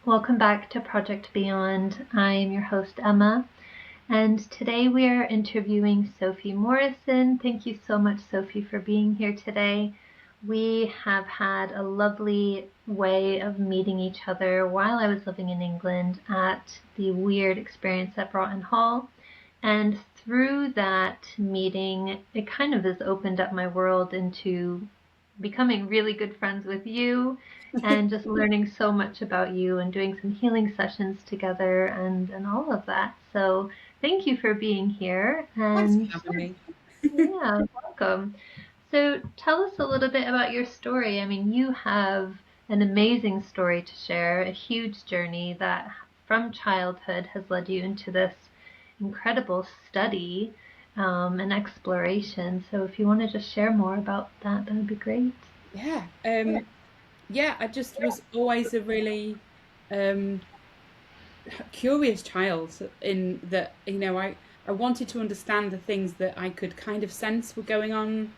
Welcome back to Project Beyond. I am your host, Emma, and today we are interviewing Sophie Morrison. Thank you so much, Sophie, for being here today. We have had a lovely way of meeting each other while I was living in England at the Weird Experience at Broughton Hall. And through that meeting, it kind of has opened up my world into becoming really good friends with you and just learning so much about you and doing some healing sessions together and all of that. So thank you for being here. Thanks for And having me. yeah, welcome. So tell us a little bit about your story. I mean, you have an amazing story to share, a huge journey that from childhood has led you into this incredible study and exploration. So if you want to just share more about that, that would be great. Yeah. Yeah, I just was always a really um, curious child in that, I wanted to understand the things that I could kind of sense were going on,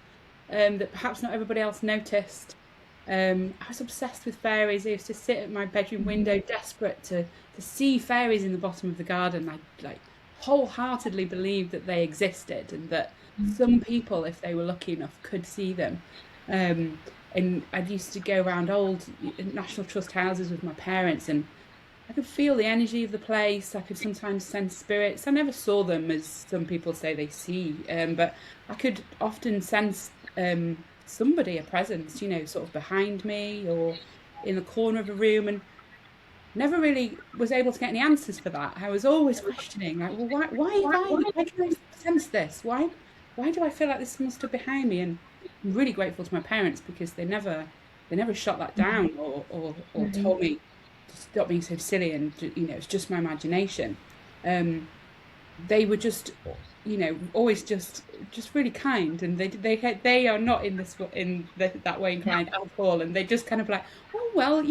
that perhaps not everybody else noticed. I was obsessed with fairies. I used to sit at my bedroom window, desperate to see fairies in the bottom of the garden. I like wholeheartedly believed that they existed and that some people, if they were lucky enough, could see them. Um, and I used to go around old National Trust houses with my parents, and I could feel the energy of the place. I could sometimes sense spirits. I never saw them as some people say they see, but I could often sense somebody, a presence, sort of behind me or in the corner of a room, and never really was able to get any answers for that. I was always questioning, like, well, why can I sense this? Why do I feel like there's someone stood behind me? And I'm really grateful to my parents because they never shot that down or Right. told me to stop being so silly and it's just my imagination. Um, they were just always just really kind, and they are not in that way inclined at all, and they just kind of like, oh well,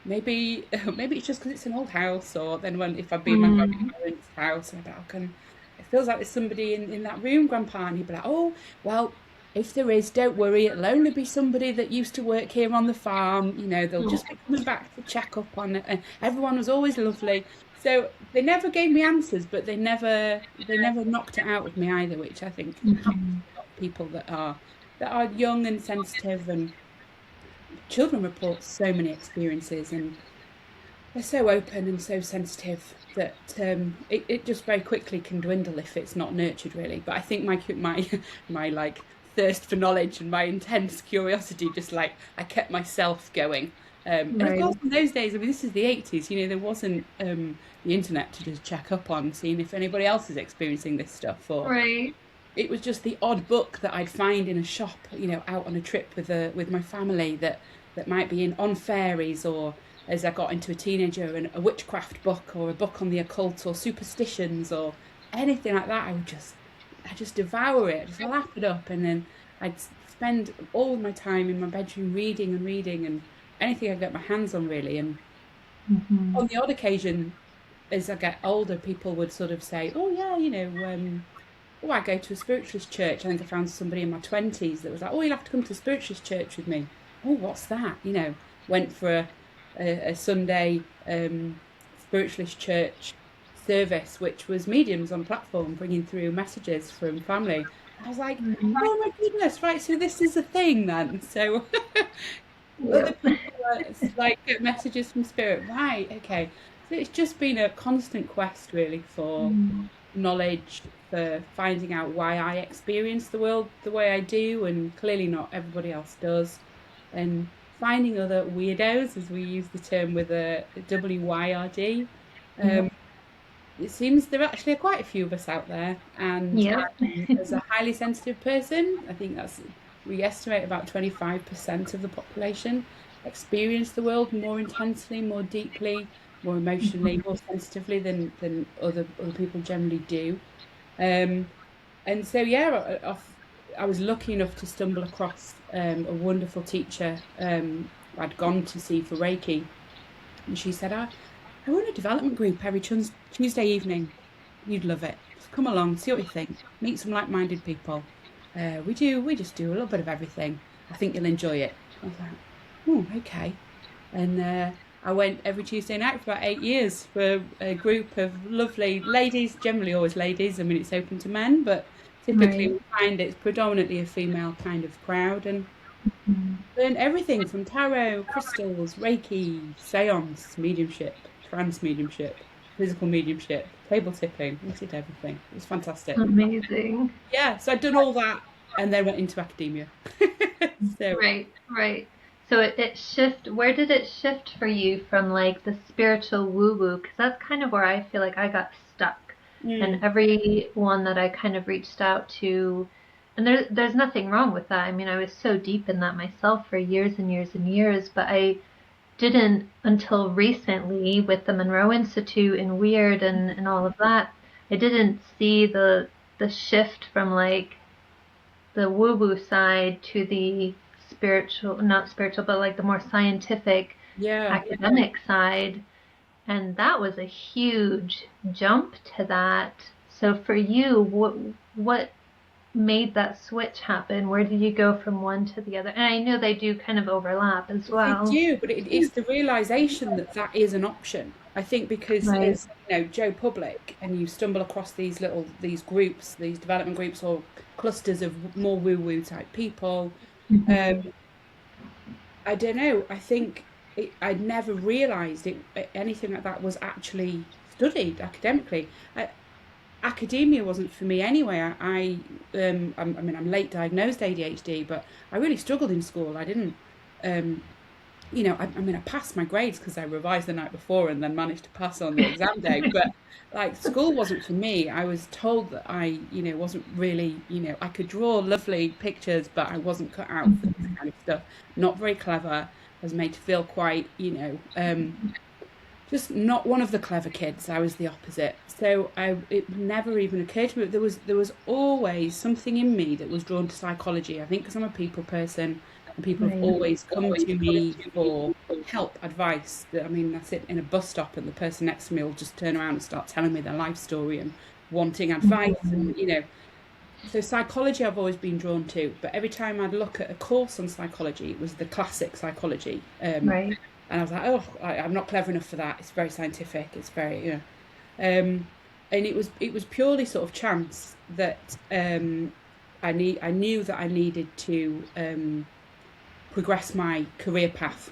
maybe maybe it's just because it's an old house. Or then when if I'd be in my Mm. grandparents' house, and I'd be like, oh, it feels like there's somebody in that room, grandpa, and he'd be like, oh well, if there is, don't worry, it'll only be somebody that used to work here on the farm. They'll just be coming back to check up on it. And everyone was always lovely. So they never gave me answers, but they never knocked it out of me either, which I think happens Mhm. to a lot of people that are young and sensitive. And children report so many experiences, and they're so open and so sensitive that it just very quickly can dwindle if it's not nurtured, really. But I think my like thirst for knowledge and my intense curiosity, just like I kept myself going. And of Right. course, in those days, I mean, this is the 80s, there wasn't the internet to just check up on, seeing if anybody else is experiencing this stuff, or Right. it was just the odd book that I'd find in a shop, out on a trip with my family, that might be on fairies, or as I got into a teenager, and a witchcraft book or a book on the occult or superstitions or anything like that. I just devour it, just lap it up, and then I'd spend all of my time in my bedroom reading and reading and anything I get my hands on, really. And Mhm. on the odd occasion, as I get older, people would sort of say, "Oh yeah, oh, I go to a spiritualist church." I think I found somebody in my 20s that was like, "Oh, you'll have to come to a spiritualist church with me." Oh, what's that? Went for a Sunday spiritualist church service, which was mediums on platform bringing through messages from family. I was like, Mhm. oh my goodness, right, so this is a thing then. So other Yep. people like get messages from spirit, right? Okay. So it's just been a constant quest, really, for Mm. knowledge, for finding out why I experience the world the way I do, and clearly not everybody else does, and finding other weirdos, as we use the term with a WYRD. Yep. Um, it seems there actually are quite a few of us out there, and Yep. as a highly sensitive person, I think we estimate about 25% of the population experience the world more intensely, more deeply, more emotionally, more sensitively than other people generally do. Um, and so, yeah, I was lucky enough to stumble across a wonderful teacher I'd gone to see for Reiki. And she said, I run a development group every Tuesday evening. You'd love it. Just come along, see what you think, meet some like-minded people. We just do a little bit of everything. I think you'll enjoy it. I was like, oh, okay. And I went every Tuesday night for about 8 years for a group of lovely ladies, generally always ladies. I mean, it's open to men, but typically Right. we find it's predominantly a female kind of crowd, and Mhm. learn everything from tarot, crystals, Reiki, seance, mediumship, trance mediumship, physical mediumship, table tipping. We did everything. It was fantastic. Amazing. Yeah, so I'd done all that and then went into academia. So Right, right. So it where did it shift for you from like the spiritual woo woo? Because that's kind of where I feel like I got stuck. And mm, everyone that I kind of reached out to, and there's nothing wrong with that. I mean, I was so deep in that myself for years and years and years, but I didn't until recently with the Monroe Institute and Weird and all of that, I didn't see the shift from like the woo woo side to the spiritual, not spiritual, but like the more scientific yeah. academic side. And that was a huge jump to that. So for you, what made that switch happen? Where did you go from one to the other? And I know they do kind of overlap as They well. do, but it's the realization that that is an option. I think because Right. as Joe Public, and you stumble across these groups, these development groups or clusters of more woo-woo type people. Um, Mm-hmm. I don't know. I think I'd never realized anything like that was actually studied academically. Academia wasn't for me anyway. I mean, I'm late diagnosed ADHD, but I really struggled in school. I didn't. Um, I mean, I passed my grades because I revised the night before and then managed to pass on the exam day. But like, school wasn't for me. I was told that I wasn't really, I could draw lovely pictures, but I wasn't cut out for this kind of stuff. Not very clever. I was made to feel quite, just not one of the clever kids. I was the opposite. So it never even occurred to me. There was always something in me that was drawn to psychology. I think because I'm a people person, and people have Right. always come to me for help, advice. I mean, that's it in a bus stop, and the person next to me will just turn around and start telling me their life story and wanting advice, Mhm. and. So psychology I've always been drawn to, but every time I'd look at a course on psychology, it was the classic psychology. Right. And I was like, oh, I'm not clever enough for that. It's very scientific. It's very. Um, and it was purely sort of chance that I knew that I needed to progress my career path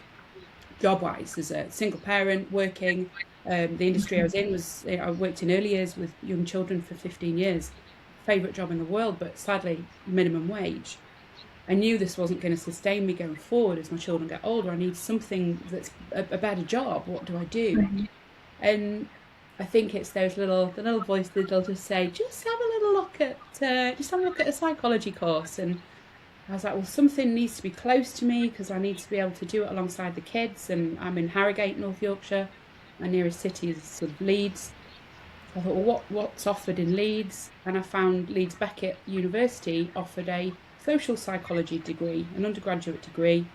job wise as a single parent working. The industry I was in was I worked in early years with young children for 15 years. Favorite job in the world, but sadly minimum wage. I knew this wasn't going to sustain me going forward as my children get older. I need something that's a better job. What do I do? Right. And I think it's the little voice that'll just say, just have a look at a psychology course. And I was like, well, something needs to be close to me because I need to be able to do it alongside the kids. And I'm in Harrogate, North Yorkshire. My nearest city is sort of Leeds. So I thought, well, what's offered in Leeds? And I found Leeds Beckett University offered a social psychology degree, an undergraduate degree.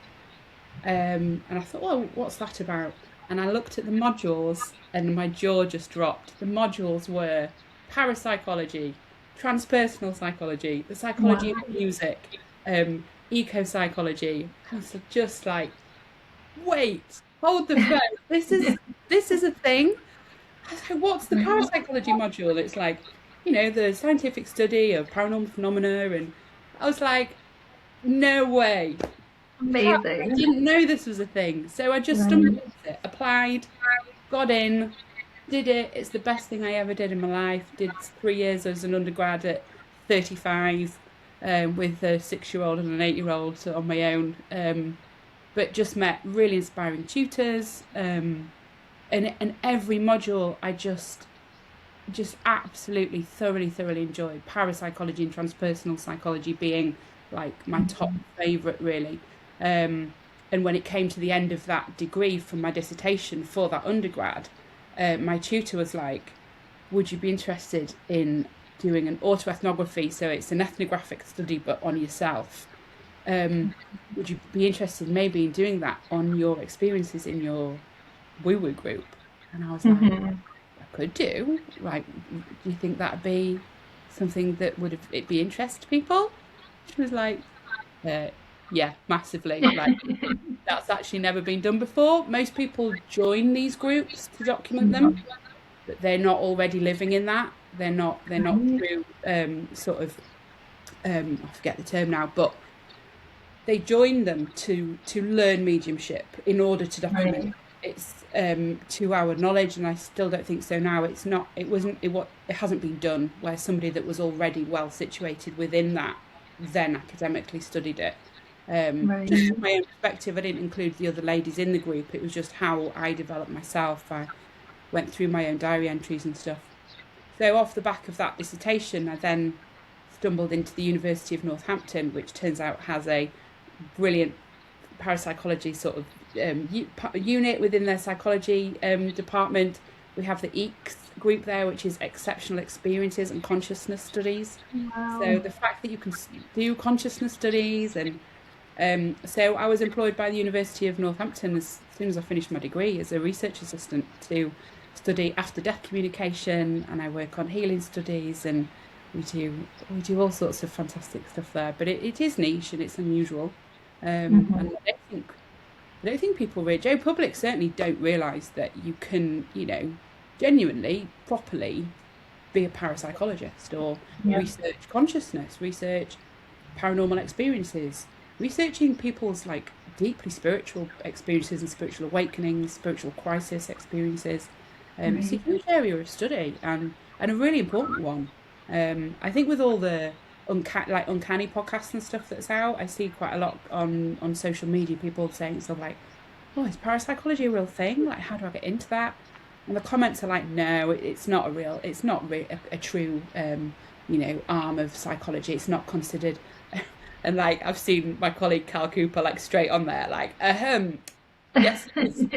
And I thought, well, what's that about? And I looked at the modules and my jaw just dropped. The modules were parapsychology, transpersonal psychology, the psychology of Wow. music, eco psychology. I was just like, wait, hold the phone. This is a thing. I was like, what's the Right. parapsychology module? It's like, the scientific study of paranormal phenomena. And I was like, no way. I Amazing. didn't know this was a thing. So I just stumbled Right. into it, applied, got in, did it. It's the best thing I ever did in my life. Did 3 years as an undergrad at 35 with a 6-year-old and an 8-year-old on my own. But just met really inspiring tutors. And every module I just absolutely thoroughly enjoyed. Parapsychology and transpersonal psychology being like my top favorite really. And when it came to the end of that degree from my dissertation for that undergrad, my tutor was like, would you be interested in doing an autoethnography? So it's an ethnographic study but on yourself. Would you be interested maybe in doing that on your experiences in your woo woo group? And I was like, Hmm. I could do. Like, do you think that'd be something that would have it be interest to people? She was like, Yeah, massively. Like, that's actually never been done before. Most people join these groups to document them, but they're not already living in that. They're not Right. through sort of I forget the term now, but they join them to learn mediumship in order to document. Right. It's to our knowledge, and I still don't think so now. It's not. It wasn't. It hasn't been done where somebody that was already well situated within that then academically studied it. Just Right. from my own perspective, I didn't include the other ladies in the group. It was just how I developed myself. I went through my own diary entries and stuff. So off the back of that dissertation, I then stumbled into the University of Northampton, which turns out has a brilliant parapsychology sort of unit within their psychology department. We have the EECS group there, which is Exceptional Experiences and Consciousness Studies. So Wow. the fact that you can do consciousness studies, and so I was employed by the University of Northampton as soon as I finished my degree as a research assistant to study after-death communication, and I work on healing studies, and we do all sorts of fantastic stuff there. But it is niche and it's unusual, and I don't think people really, Joe Public certainly don't realise that you can, genuinely, properly be a parapsychologist or Yeah. research consciousness, research paranormal experiences, researching people's like deeply spiritual experiences and spiritual awakenings, spiritual crisis experiences. It's a Right. huge area of study, and a really important one. I think with all the uncanny podcasts and stuff that's out, I see quite a lot on social media, people saying stuff like, "Oh, is parapsychology a real thing? Like, how do I get into that?" And the comments are like, "No, it's not a true, arm of psychology. It's not considered." And like, I've seen my colleague Cal Cooper like straight on there, like, yes, it is.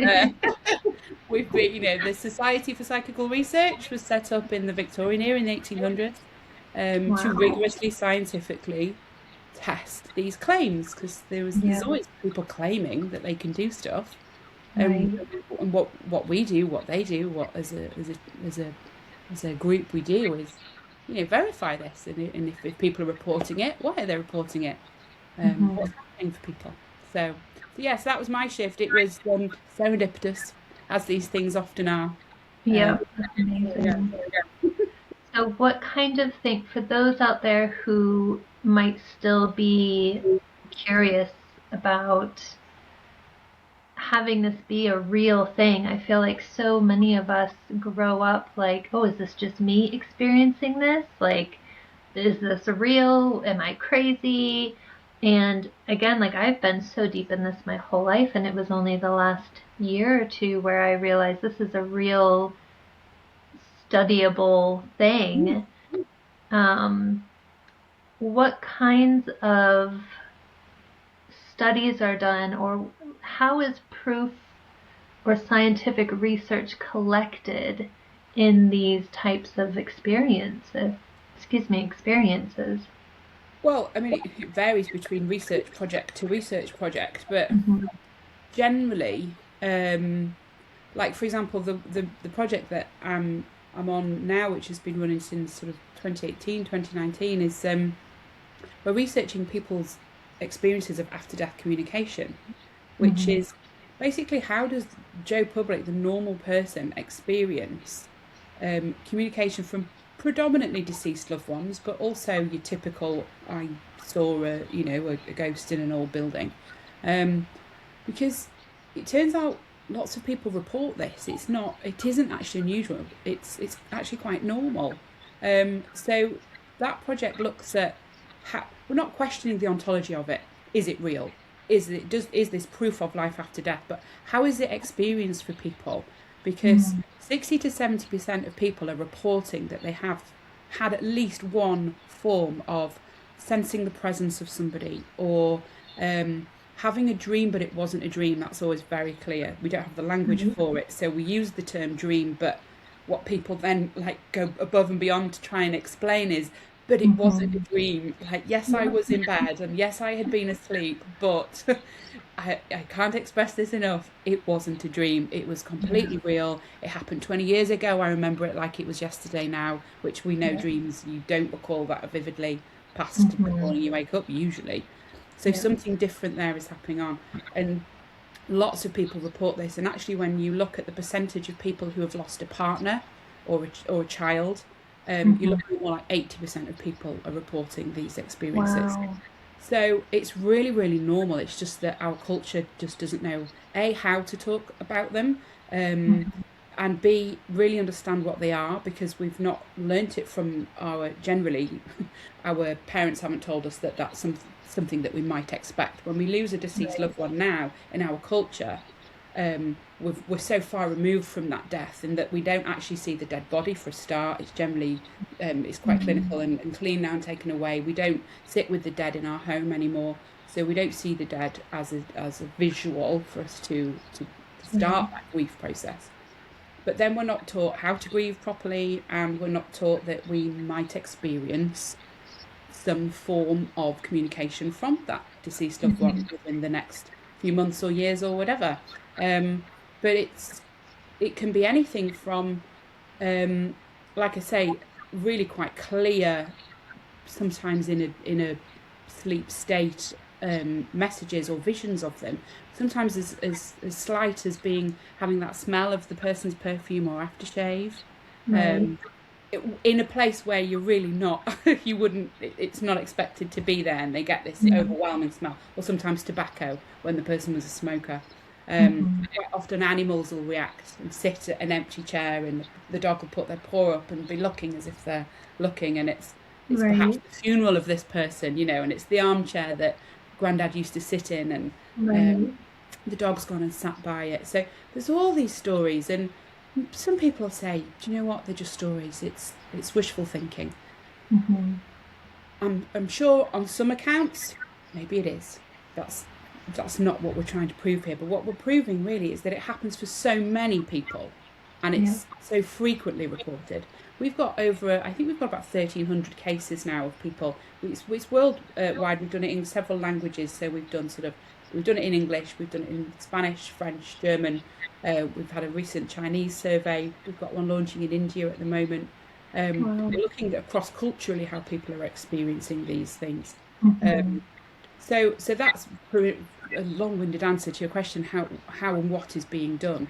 We've been, the Society for Psychical Research was set up in the Victorian era in the 1800s, to Wow. rigorously scientifically test these claims, because there's Yeah. always people claiming that they can do stuff, and Right. and what we do, what they do, what as a group we do is, verify this, and if people are reporting it, why are they reporting it? What's happening for people? So yes, that was my shift. It was serendipitous, as these things often are. Um, Yeah. That's yeah. amazing. So, what kind of thing, for those out there who might still be curious about having this be a real thing, I feel like so many of us grow up like, oh, is this just me experiencing this? Like, is this real? Am I crazy? And again, like I've been so deep in this my whole life, and it was only the last year or two where I realized this is a real studyable thing. Um, what kinds of studies are done, or how is proof or scientific research collected in these types of experiences? Well, I mean, it varies between research project to research project, but Mm-hmm. generally, like for example, the project that I'm on now, which has been running since sort of 2018, 2019, is we're researching people's experiences of after death communication, which Mm-hmm. is basically how does Joe Public, the normal person, experience communication from predominantly deceased loved ones, but also your typical I saw a ghost in an old building, because it turns out lots of people report this. It isn't actually unusual. It's actually quite normal. So that project looks at how we're not questioning the ontology of it. Is it real? Is this proof of life after death? But how is it experienced for people? Because Mm-hmm. 60 to 70% of people are reporting that they have had at least one form of sensing the presence of somebody, or having a dream, but it wasn't a dream. That's always very clear. We don't have the language Right. for it, so we use the term dream, but what people then like go above and beyond to try and explain is, but it wasn't a Mm-hmm. dream. Like, yes, I Yeah. was in bed, and yes, I had been asleep, but I can't express this enough. It wasn't a dream. It was Yeah. completely real. It happened 20 years ago. I remember it like it was yesterday now, which we know Yeah. dreams, you don't recall that vividly past the Mm-hmm. morning you wake up, usually. So something different there is happening on. And lots of people report this. And actually, when you look at the percentage of people who have lost a partner or a child, you look at more like 80% of people are reporting these experiences. Wow. So it's really, really normal. It's just that our culture just doesn't know, A, how to talk about them, and B, really understand what they are, because we've not learnt it from generally, our parents haven't told us that that's something that we might expect. When we lose a deceased loved one now in our culture, we're so far removed from that death, in that we don't actually see the dead body for a start. It's generally it's quite clinical and clean now and taken away. We don't sit with the dead in our home anymore, so we don't see the dead as a visual for us to start that grief process. But then we're not taught how to grieve properly, and we're not taught that we might experience some form of communication from that deceased loved one within the next few months or years or whatever. But it can be anything from, like I say, really quite clear, sometimes in a sleep state, messages or visions of them. Sometimes as slight as having that smell of the person's perfume or aftershave. In a place where you're really not, it's not expected to be there, and they get this overwhelming smell. Or sometimes tobacco, when the person was a smoker. Often animals will react and sit at an empty chair, and the dog will put their paw up and be looking as if they're looking, and it's perhaps the funeral of this person, and it's the armchair that Grandad used to sit in, and the dog's gone and sat by it. So there's all these stories, and some people say, do you know what, they're just stories, it's wishful thinking. I'm sure on some accounts maybe it is. That's not what we're trying to prove here, but what we're proving really is that it happens for so many people, and it's so frequently reported. We've got I think we've got about 1,300 cases now of people. It's worldwide. We've done it in several languages, so we've done it in English, we've done it in Spanish, French, German. We've had a recent Chinese survey. We've got one launching in India at the moment. We're looking at cross-culturally how people are experiencing these things. So that's a long-winded answer to your question, how and what is being done.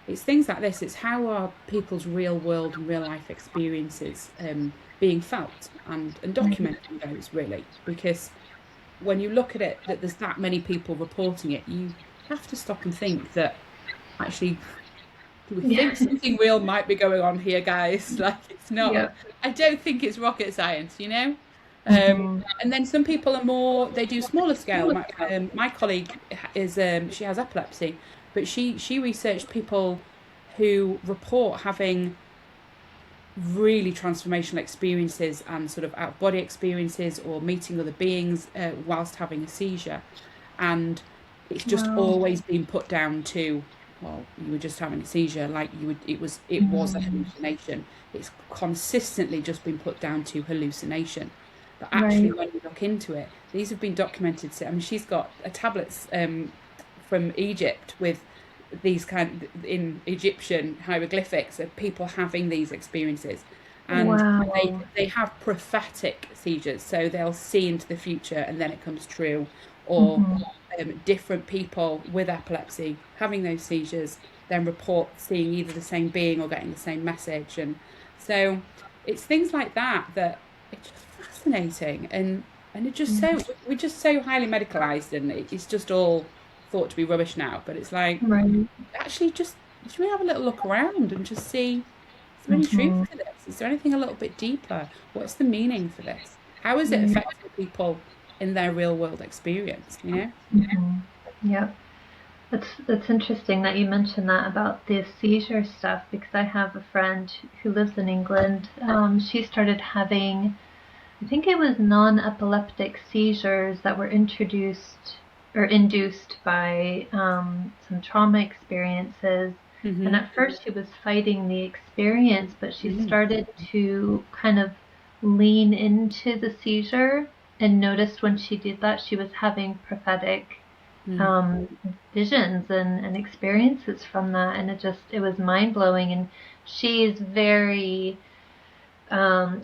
It's things like this. It's how are people's real world and real life experiences being felt, and documenting those, really. Because when you look at it, that there's that many people reporting it, you have to stop and think that, actually, do we think something real might be going on here, guys? Like, it's not, I don't think it's rocket science, And then some people are more, they do smaller scale. My colleague she has epilepsy, but she researched people who report having really transformational experiences and sort of out-of-body experiences, or meeting other beings whilst having a seizure. And it's just always been put down to, well, you were just having a seizure, like it was a hallucination. It's consistently just been put down to hallucination. But actually, when you look into it, these have been documented. So, I mean, she's got tablets from Egypt with these in Egyptian hieroglyphics of people having these experiences. And they have prophetic seizures. So they'll see into the future and then it comes true. Or different people with epilepsy having those seizures then report seeing either the same being or getting the same message. And so it's things like that it's just fascinating, and we're just so highly medicalized, and it's just all thought to be rubbish now. But it's like, actually, just should we have a little look around and just see, is there any truth to this? Is there anything a little bit deeper? What's the meaning for this? How is it affecting people in their real world experience? Yeah, that's interesting that you mentioned that about the seizure stuff, because I have a friend who lives in England. She started having, I think it was non-epileptic seizures that were introduced or induced by some trauma experiences. And at first she was fighting the experience, but she started to kind of lean into the seizure, and noticed when she did that, she was having prophetic visions and experiences from that. And it was mind-blowing. And she's very,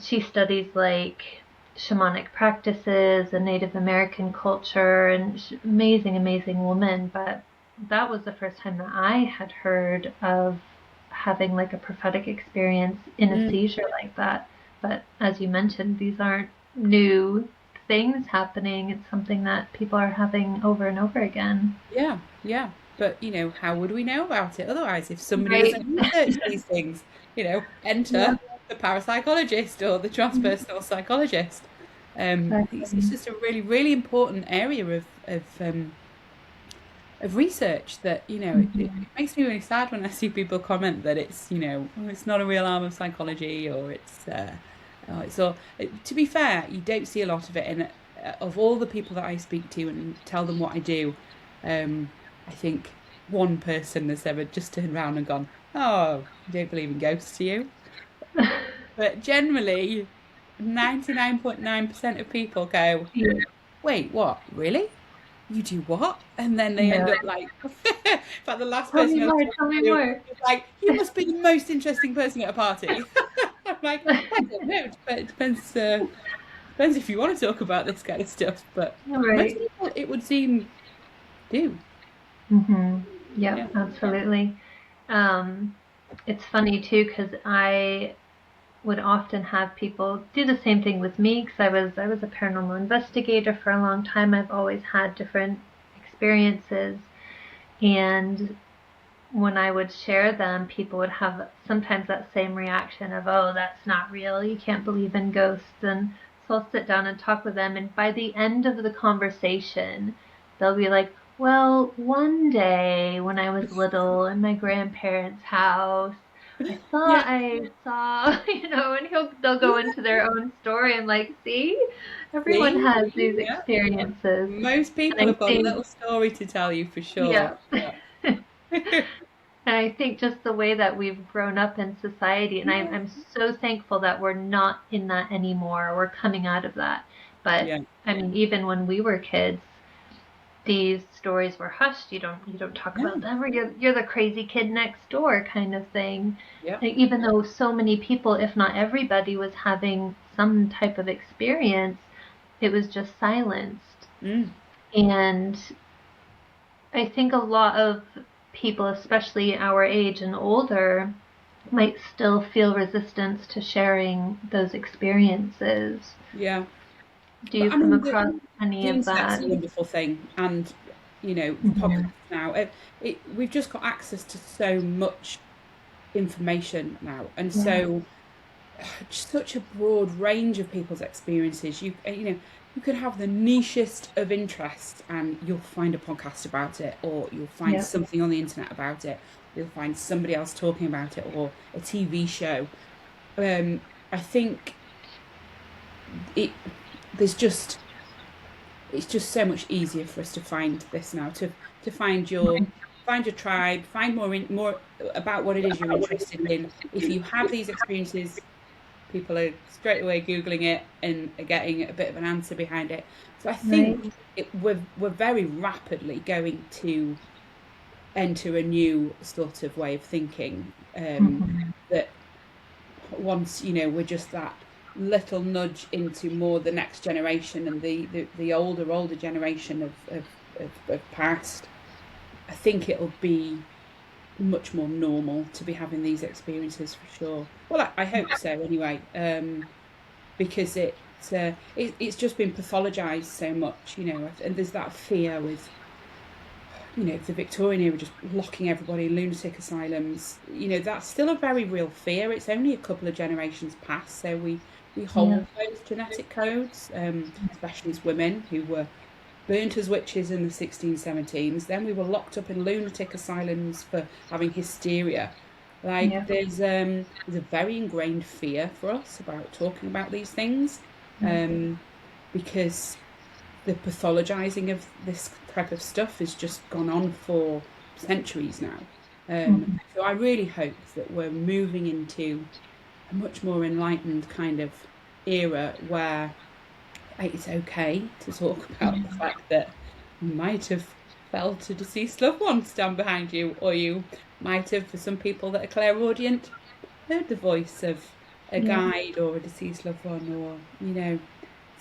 she studies like shamanic practices and Native American culture, and amazing, amazing woman. But that was the first time that I had heard of having like a prophetic experience in a Mm. seizure like that. But as you mentioned, these aren't new things happening. It's something that people are having over and over again. Yeah, yeah. But, how would we know about it otherwise if somebody Right. doesn't research these things? Yeah, Enter the parapsychologist or the transpersonal psychologist. It's exactly. just a really, really important area of research that, it Mhm. makes me really sad when I see people comment that oh, it's not a real arm of psychology, or it's all. To be fair, you don't see a lot of it. And of all the people that I speak to and tell them what I do, I think one person has ever just turned around and gone, "Oh, you don't believe in ghosts, do you?" But generally, 99.9% of people go, Yeah. "Wait, what? Really? You do what?" And then they end Yeah. up like, in fact, the last Tell person me I was more. Tell talking me to more. was like, "You must be the most interesting person at a party." I'm like, I don't know, but it depends if you want to talk about this kind of stuff. But most Right. people, it would seem, do. Yep, Yeah, absolutely. Um, it's funny too because I would often have people do the same thing with me because I was a paranormal investigator for a long time. I've always had different experiences, and when I would share them, people would have sometimes that same reaction of, "Oh, that's not real. You can't believe in ghosts." And so I'll sit down and talk with them, and by the end of the conversation, they'll be like, "Well, one day when I was little in my grandparents' house, I yeah, thought I saw," and they'll yeah. go into their own story. I'm like, "See, everyone See, has these yeah. experiences," Most and people I have got a think, little story to tell you for sure. yeah. Yeah. And I think just the way that we've grown up in society, and I'm, Yeah. I'm so thankful that we're not in that anymore. We're coming out of that. But Yeah. I mean, even when we were kids, these stories were hushed. You don't talk Yeah. about them, or you're the crazy kid next door kind of thing. Yeah. Like, even though so many people, if not everybody, was having some type of experience, it was just silenced. Mm. And I think a lot of people, especially our age and older, might still feel resistance to sharing those experiences. Yeah. Do But you I come mean, across the any of internet's that? a wonderful thing, and Hmm. podcasts now. We've just got access to so much information now, and Yeah, so such a broad range of people's experiences. You could have the nichest of interest, and you'll find a podcast about it, or you'll find yeah, something on the internet about it. You'll find somebody else talking about it, or a TV show. I think it there's just it's just so much easier for us to find this now, to find your tribe, find more about what it is you're interested in. If you have these experiences, people are straight away googling it and are getting a bit of an answer behind it. So I right. think we're very rapidly going to enter a new sort of way of thinking, Hmm. that once we're just that little nudge into more the next generation and the older generation of past. I think it'll be much more normal to be having these experiences for sure. Well, I hope so anyway, because it's just been pathologized so much, and there's that fear with the Victorian era, just locking everybody in lunatic asylums. That's still a very real fear. It's only a couple of generations past, so we Yeah, hold those genetic codes, especially as women who were burnt as witches in the 1617s. Then we were locked up in lunatic asylums for having hysteria. Like yeah. there's a very ingrained fear for us about talking about these things, um, because the pathologizing of this type of stuff has just gone on for centuries now. Hmm. So I really hope that we're moving into a much more enlightened kind of era where it's okay to talk about the fact that you might have felt a deceased loved one stand behind you, or you might have, for some people that are clairaudient, heard the voice of a Yeah, guide or a deceased loved one, or.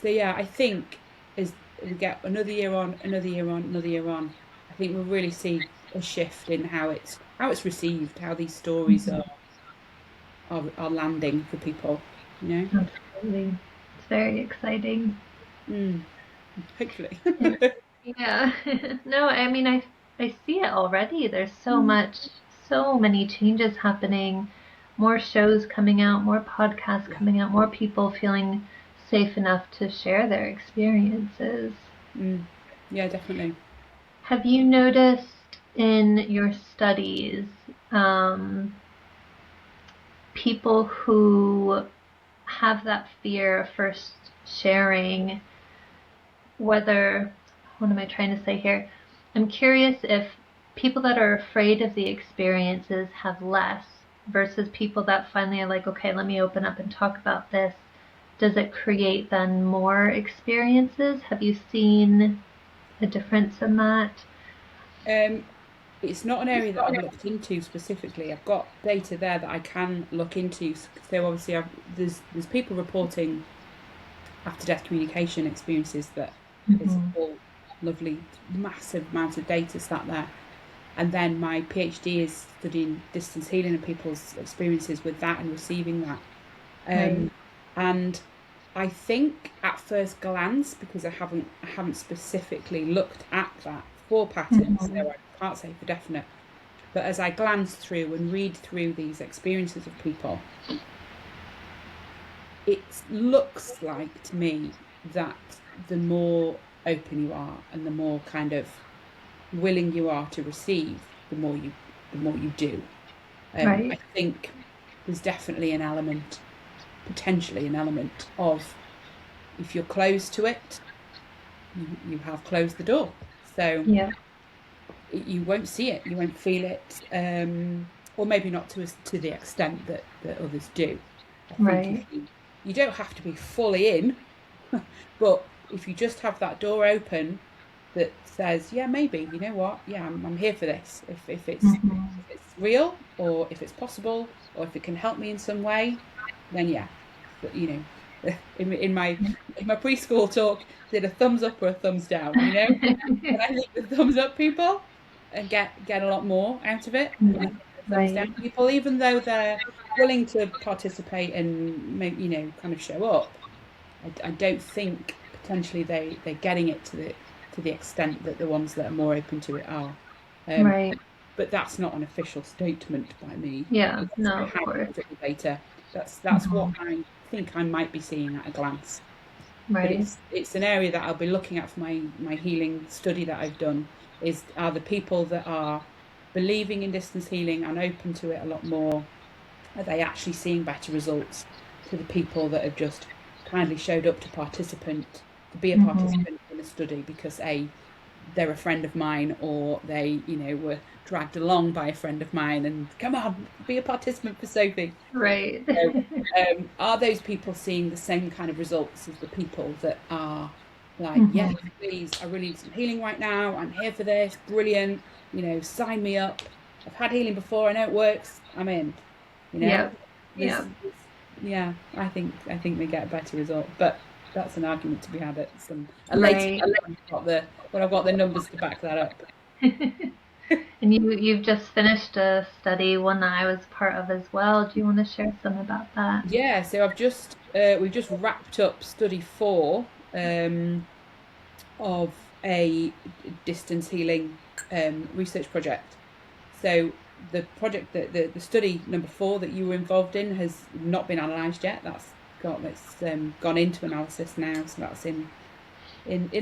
So yeah, I think as we get another year on, another year on, another year on, I think we'll really see a shift in how it's received, how these stories Mhm. are landing for people, you know. Absolutely. It's very exciting. Mm, hopefully. And yeah. No, I mean I see it already. There's Mm. so many changes happening, more shows coming out, more podcasts Yeah. coming out, more people feeling safe enough to share their experiences. Mm. Yeah, definitely. Have you noticed in your studies um, people who have that fear of first sharing, whether, what am I trying to say here? I'm curious if people that are afraid of the experiences have less versus people that finally are like, okay, let me open up and talk about this. Does it create then more experiences? Have you seen a difference in that? Um, it's not an area that I've looked into specifically. I've got data there that I can look into. So obviously, there's people reporting after death communication experiences that is Mm-hmm. all lovely, massive amounts of data sat there. And then my PhD is studying distance healing and people's experiences with that and receiving that. Right. Um, and I think at first glance, because I haven't specifically looked at that for patterns, Mm-hmm. so I can't say for definite. But as I glance through and read through these experiences of people, it looks like to me that the more open you are and the more kind of willing you are to receive, the more you do. I Right. think there's definitely an element, potentially an element of if you're closed to it, you have closed the door. So Yeah. you won't see it, you won't feel it, or maybe not to the extent that others do. I think if Right. you don't have to be fully in, but if you just have that door open that says, yeah, maybe, you know what, yeah, I'm here for this. If it's Mm-hmm. if it's real, or if it's possible, or if it can help me in some way, then yeah, but, in my preschool talk, did a thumbs up or a thumbs down, and I think the thumbs up people and get a lot more out of it, and I Yeah. think the thumbs Right. down people, even though they're willing to participate and make, kind of show up, I don't think potentially they're getting it to the extent that the ones that are more open to it are. Um, Right. but that's not an official statement by me Yeah. because No, I of haven't course. looked at the data. That's what Mm-hmm. I think I might be seeing at a glance. But Right. it's an area that I'll be looking at for my healing study that I've done. Are the people that are believing in distance healing and open to it a lot more, are they actually seeing better results to the people that have just kindly showed up to be a Mm-hmm. participant in a study because they're a friend of mine, or they were dragged along by a friend of mine and come on, be a participant for Sophie. Right. So, are those people seeing the same kind of results as the people that are like, yes, Mm-hmm. please, I really need some healing right now. I'm here for this. Brilliant. Sign me up. I've had healing before. I know it works. I'm in. You know, Yep. there's, Yep. yeah, I think they get a better result, but that's an argument to be had at a later Right. date when I've got the numbers to back that up. And you've just finished a study, one that I was part of as well. Do you want to share some about that? Yeah, so we've just wrapped up study 4 of a distance healing research project. So the study number 4 that you were involved in has not been analysed yet. It's gone into analysis now, so that's in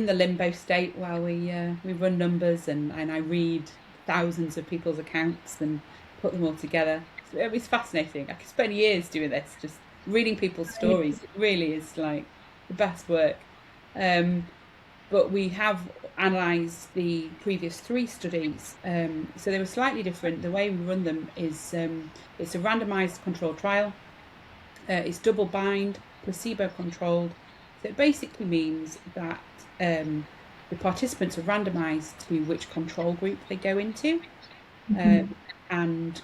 the limbo state while we run numbers and I read thousands of people's accounts and put them all together. So it's fascinating. I could spend years doing this, just reading people's Right. stories. It really is like the best work. Um, but we have analysed the previous 3 studies. So they were slightly different. The way we run them is it's a randomised controlled trial. It's double blind, placebo controlled. So it basically means that the participants are randomised to which control group they go into. Mm-hmm. Um, and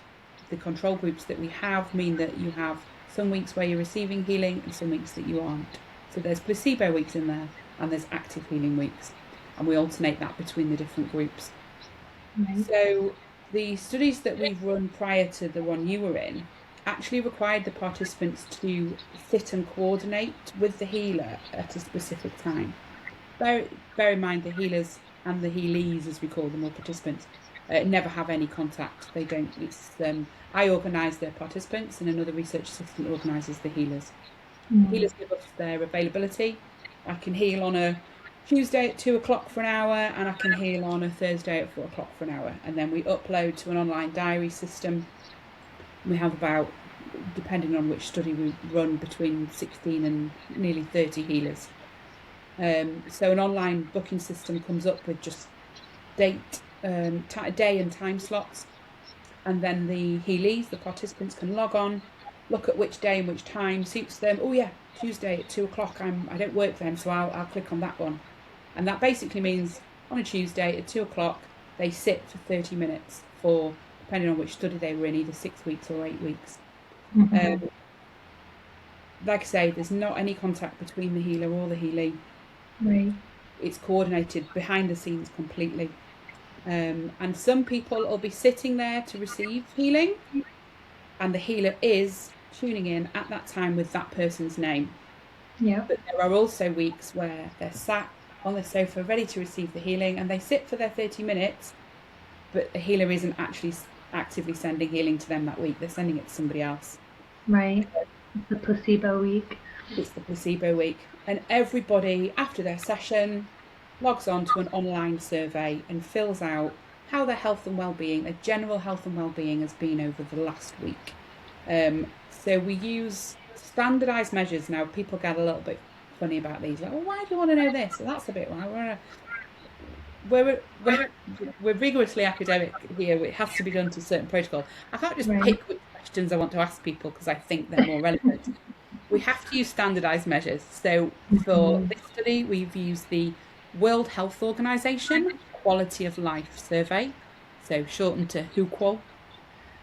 the control groups that we have mean that you have some weeks where you're receiving healing and some weeks that you aren't. So there's placebo weeks in there, and there's active healing weeks, and we alternate that between the different groups. Right. So the studies that we've run prior to the one you were in actually required the participants to sit and coordinate with the healer at a specific time. Bear in mind the healers and the healees, as we call them, or participants, never have any contact. They don't. It's I organise the participants, and another research assistant organises the healers. The healers give us their availability. I can heal on a Tuesday at 2 o'clock for an hour, and I can heal on a Thursday at 4 o'clock for an hour. And then we upload to an online diary system. We have about, depending on which study we run, between 16 and nearly 30 healers. So an online booking system comes up with just day and time slots, and then the healees, the participants, can log on, look at which day and which time suits them. Oh yeah, Tuesday at 2 o'clock. I don't work then, so I'll click on that one. And that basically means on a Tuesday at 2 o'clock, they sit for 30 minutes for, depending on which study they were in, either 6 weeks or 8 weeks. Like I say, there's not any contact between the healer or the healee. Right. It's coordinated behind the scenes completely. And some people will be sitting there to receive healing, and the healer is tuning in at that time with that person's name. Yeah. But there are also weeks where they're sat on the sofa ready to receive the healing, and they sit for their 30 minutes, but the healer isn't actually actively sending healing to them that week. They're sending it to somebody else. Right. It's the placebo week. It's the placebo week. And everybody, after their session, logs on to an online survey and fills out how their health and well-being, their general health and well-being has been over the last week. So we use standardised measures. Now, people get a little bit funny about these. Like, well, why do you want to know this? Well, that's a bit why. We're rigorously academic here. It has to be done to a certain protocol. I can't just pick which questions I want to ask people because I think they're more relevant. We have to use standardised measures. So for this study, we've used the World Health Organization Quality of Life Survey, so shortened to WHOQOL.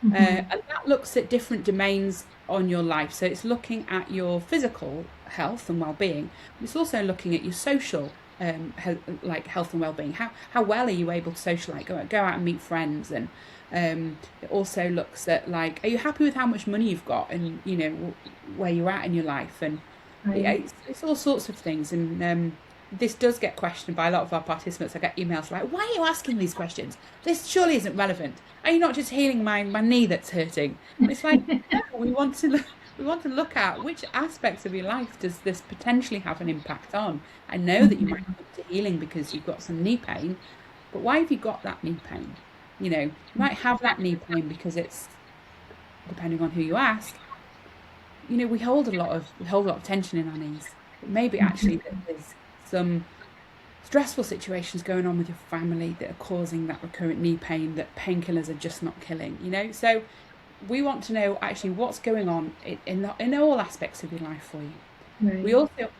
And that looks at different domains on your life. So it's looking at your physical health and well-being, but it's also looking at your social health and well-being. How well are you able to socialise, go out and meet friends? And it also looks at, like, are you happy with how much money you've got, and you know where you're at in your life? And it's all sorts of things. And this does get questioned by a lot of our participants. I get emails like, why are you asking these questions? This surely isn't relevant. Are you not just healing my knee that's hurting? And it's like, no, we want to look at which aspects of your life does this potentially have an impact on. I know that you might come to healing because you've got some knee pain, but why have you got that knee pain? You know, you might have that knee pain because it's, depending on who you ask, you know, we hold a lot of tension in our knees. But maybe actually there's some stressful situations going on with your family that are causing that recurrent knee pain that painkillers are just not killing, you know? So we want to know actually what's going on in all aspects of your life for you. Right. We also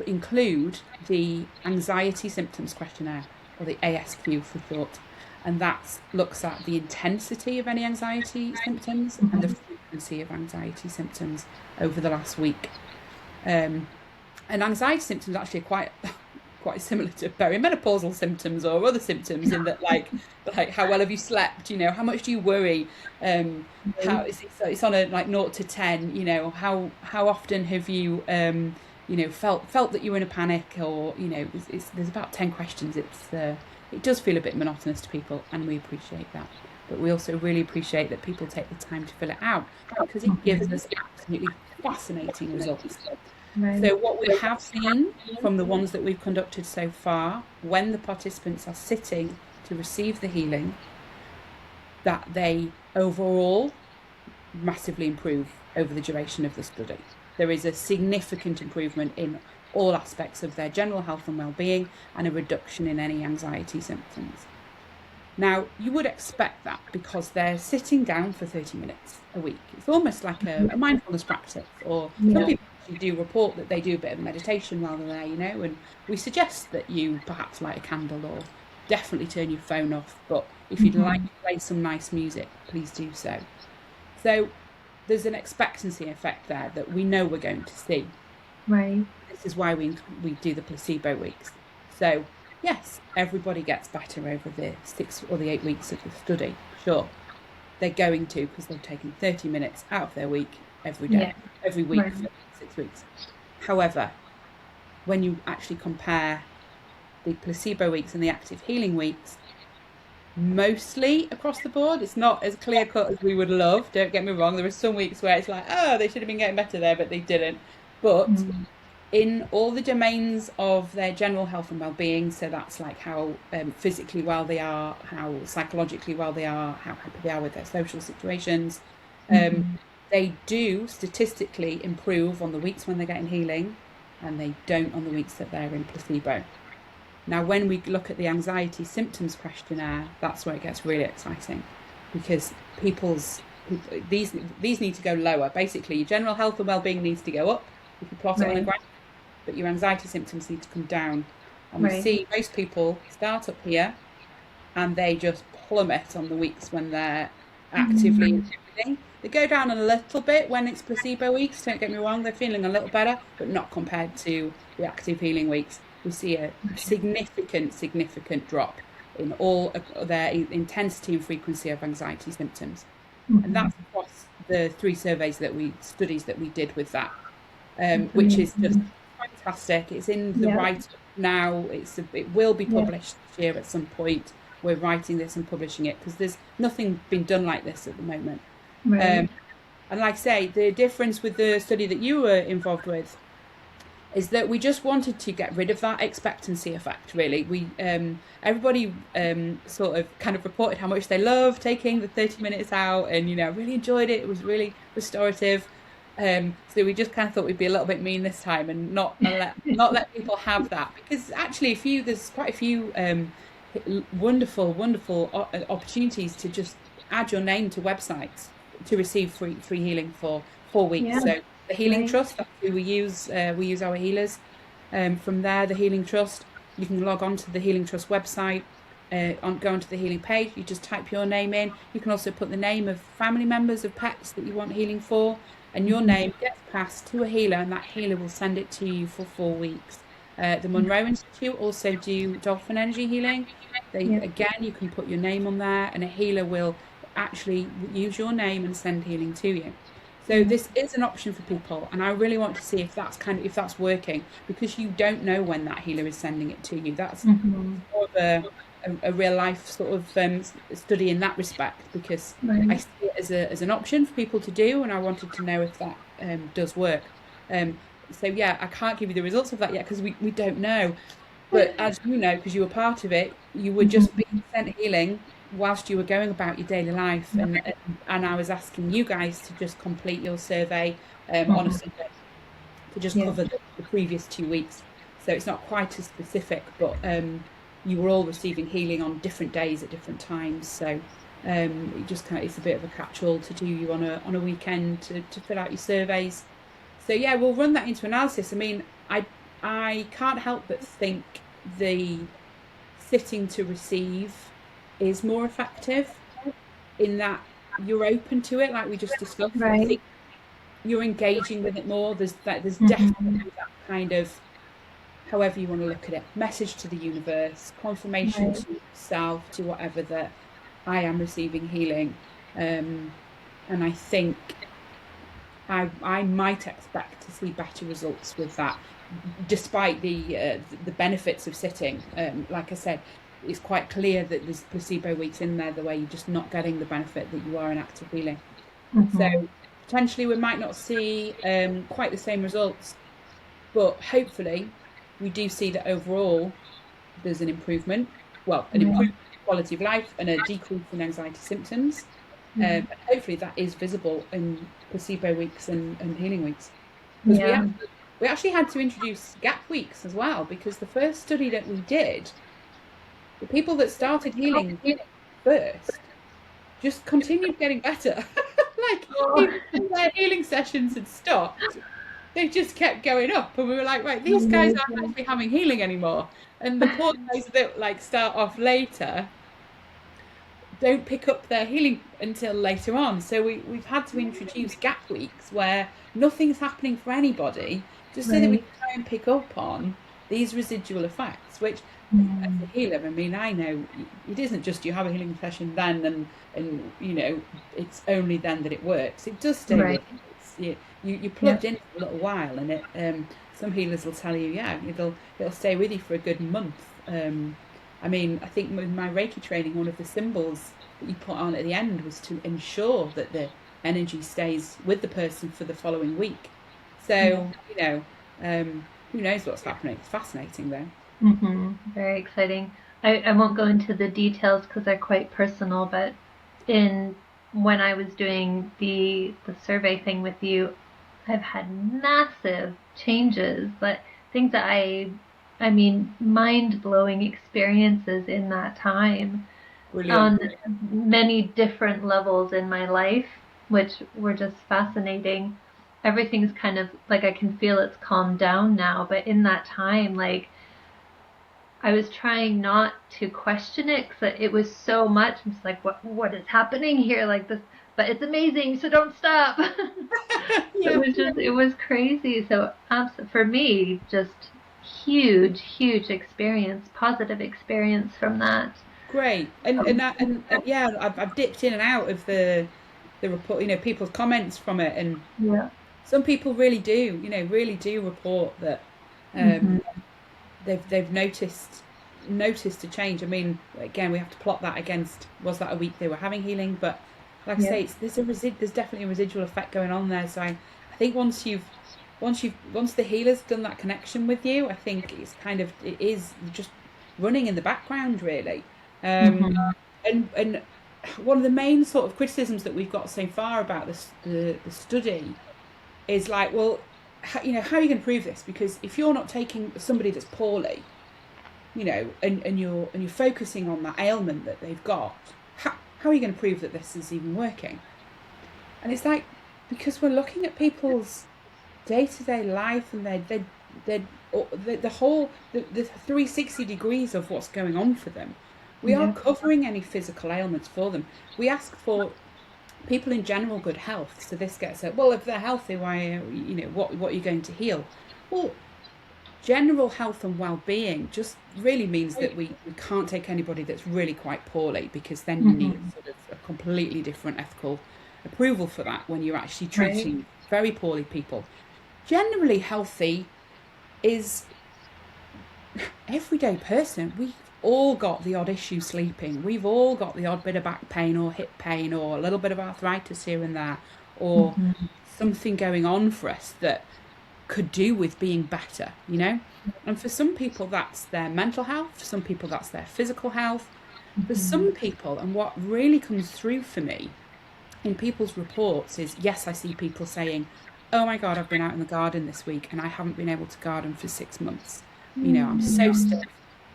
include the anxiety symptoms questionnaire, or the ASQ for short, and that looks at the intensity of any anxiety symptoms and the frequency of anxiety symptoms over the last week. And anxiety symptoms actually are quite similar to perimenopausal symptoms or other symptoms, in that like how well have you slept, you know, how much do you worry, how it's on a like 0 to 10, you know, how often have you you know, felt that you were in a panic, or you know, there's about 10 questions. It does feel a bit monotonous to people, and we appreciate that, but we also really appreciate that people take the time to fill it out, because it gives us absolutely fascinating results. Right. So what we have seen from the ones that we've conducted so far, when the participants are sitting to receive the healing, that they overall massively improve over the duration of the study. There is a significant improvement in all aspects of their general health and well-being, and a reduction in any anxiety symptoms. Now, you would expect that because they're sitting down for 30 minutes a week. It's almost like a mindfulness practice, or some people do report that they do a bit of meditation while they're there, you know, and we suggest that you perhaps light a candle, or definitely turn your phone off, but if you'd like to play some nice music, please do so. So there's an expectancy effect there that we know we're going to see. Right. This is why we do the placebo weeks. So yes, everybody gets better over the 6 or the 8 weeks of the study. Sure, they're going to, because they've taken 30 minutes out of their week every day, Yeah. every week Right. for 6 weeks. However, when you actually compare the placebo weeks and the active healing weeks, mostly across the board, it's not as clear cut as we would love. Don't get me wrong. There are some weeks where it's like, oh, they should have been getting better there, but they didn't. But in all the domains of their general health and well-being, so that's like how physically well they are, how psychologically well they are, how happy they are with their social situations, they do statistically improve on the weeks when they're getting healing, and they don't on the weeks that they're in placebo. Now, when we look at the anxiety symptoms questionnaire, that's where it gets really exciting, because these need to go lower. Basically, your general health and well-being needs to go up if you plot it on a graph, but your anxiety symptoms need to come down. And we see most people start up here and they just plummet on the weeks when they're actively inhibiting. They go down a little bit when it's placebo weeks, don't get me wrong, they're feeling a little better, but not compared to the active healing weeks. We see a significant drop in all their intensity and frequency of anxiety symptoms. And that's across the 3 studies that we did with that, which is just fantastic. It's in the write now. It will be published this year at some point. We're writing this and publishing it because there's nothing been done like this at the moment. And like I say, the difference with the study that you were involved with is that we just wanted to get rid of that expectancy effect, really. Everybody sort of kind of reported how much they loved taking the 30 minutes out, and really enjoyed it. It was really restorative. So we just kind of thought we'd be a little bit mean this time and not let people have that, because actually there's quite a few wonderful opportunities to just add your name to websites to receive free healing for 4 weeks. So the Healing Trust, that's who we use our healers from there. The Healing Trust, you can log on to the Healing Trust website, go onto the healing page, you just type your name in. You can also put the name of family members of pets that you want healing for, and your name gets passed to a healer, and that healer will send it to you for 4 weeks. The Monroe Institute also do dolphin energy healing. Again, you can put your name on there, and a healer will actually use your name and send healing to you. So this is an option for people, and I really want to see if that's working, because you don't know when that healer is sending it to you. That's more of a real life sort of study in that respect, because I see it as an option for people to do, and I wanted to know if that does work. So yeah, I can't give you the results of that yet because we don't know. But as you know, because you were part of it, you were just being sent healing whilst you were going about your daily life, and I was asking you guys to just complete your survey on a Sunday to just cover the previous 2 weeks. So it's not quite as specific, but you were all receiving healing on different days at different times. So it's a bit of a catch-all to do you on a weekend to fill out your surveys. So yeah, we'll run that into analysis. I mean, I can't help but think the sitting to receive is more effective, in that you're open to it, like we just discussed. I think you're engaging with it more. There's definitely that kind of, however you want to look at it, message to the universe, confirmation to yourself, to whatever, that I am receiving healing. And I think I might expect to see better results with that, despite the benefits of sitting. Like I said, it's quite clear that there's placebo weeks in there, the way you're just not getting the benefit that you are in active healing. So potentially we might not see quite the same results, but hopefully we do see that overall there's an improvement, an improvement in quality of life and a decrease in anxiety symptoms. And hopefully that is visible in placebo weeks and healing weeks. Because we actually had to introduce gap weeks as well, because the first study that we did, the people that started healing first just continued getting better. Like, even when their healing sessions had stopped, they just kept going up, and we were like, right, these guys aren't actually having healing anymore. And the poor guys that start off later don't pick up their healing until later on. So we've had to introduce gap weeks where nothing's happening for anybody just so that we can try and pick up on these residual effects, which as a healer, I mean, I know it isn't just you have a healing session then and you know, it's only then that it works. It does stay with you. You're plugged in for a little while, and it some healers will tell you, yeah, it'll stay with you for a good month. I mean, I think with my Reiki training, one of the symbols that you put on at the end was to ensure that the energy stays with the person for the following week. So, you know, who knows what's happening? It's fascinating, though. Very exciting. I won't go into the details because they're quite personal, but when I was doing the survey thing with you, I've had massive changes, but things that I mean, mind-blowing experiences in that time Brilliant. on many different levels in my life, which were just fascinating. Everything's kind of like I can feel it's calmed down now, but in that time, like I was trying not to question it because it was so much. I'm just like, what is happening here? Like this, but it's amazing, so don't stop. Yeah. It was crazy. So for me, just huge experience, positive experience from that. Great. And yeah, I've dipped in and out of the report, you know, people's comments from it, and Yeah. some people really do, you know, really do report that Mm-hmm. they've noticed a change. I mean, again, we have to plot that against, was that a week they were having healing? But like I Yeah. say, there's definitely a residual effect going on there. So I think once the healer's done that connection with you, I think it is just running in the background really. Mm-hmm. And one of the main sort of criticisms that we've got so far about the study is like, well, you know, how are you going to prove this? Because if you're not taking somebody that's poorly, you know, and you're focusing on that ailment that they've got, how are you going to prove that this is even working? And it's like, because we're looking at people's day-to-day life and the whole the 360 degrees of what's going on for them. We are Yeah. covering any physical ailments for them. We ask for people in general good health. So this gets at, well, if they're healthy, why, you know, what are you going to heal? Well, general health and well-being just really means that we can't take anybody that's really quite poorly, because then you need Mm-hmm. sort of a completely different ethical approval for that when you're actually Right. treating very poorly people. Generally healthy is everyday person. We've all got the odd issue sleeping. We've all got the odd bit of back pain or hip pain or a little bit of arthritis here and there, or Mm-hmm. something going on for us that could do with being better, you know? And for some people, that's their mental health. For some people, that's their physical health. For Mm-hmm. some people, and what really comes through for me in people's reports is, yes, I see people saying, oh my God, I've been out in the garden this week and I haven't been able to garden for 6 months. You know, I'm so stiff.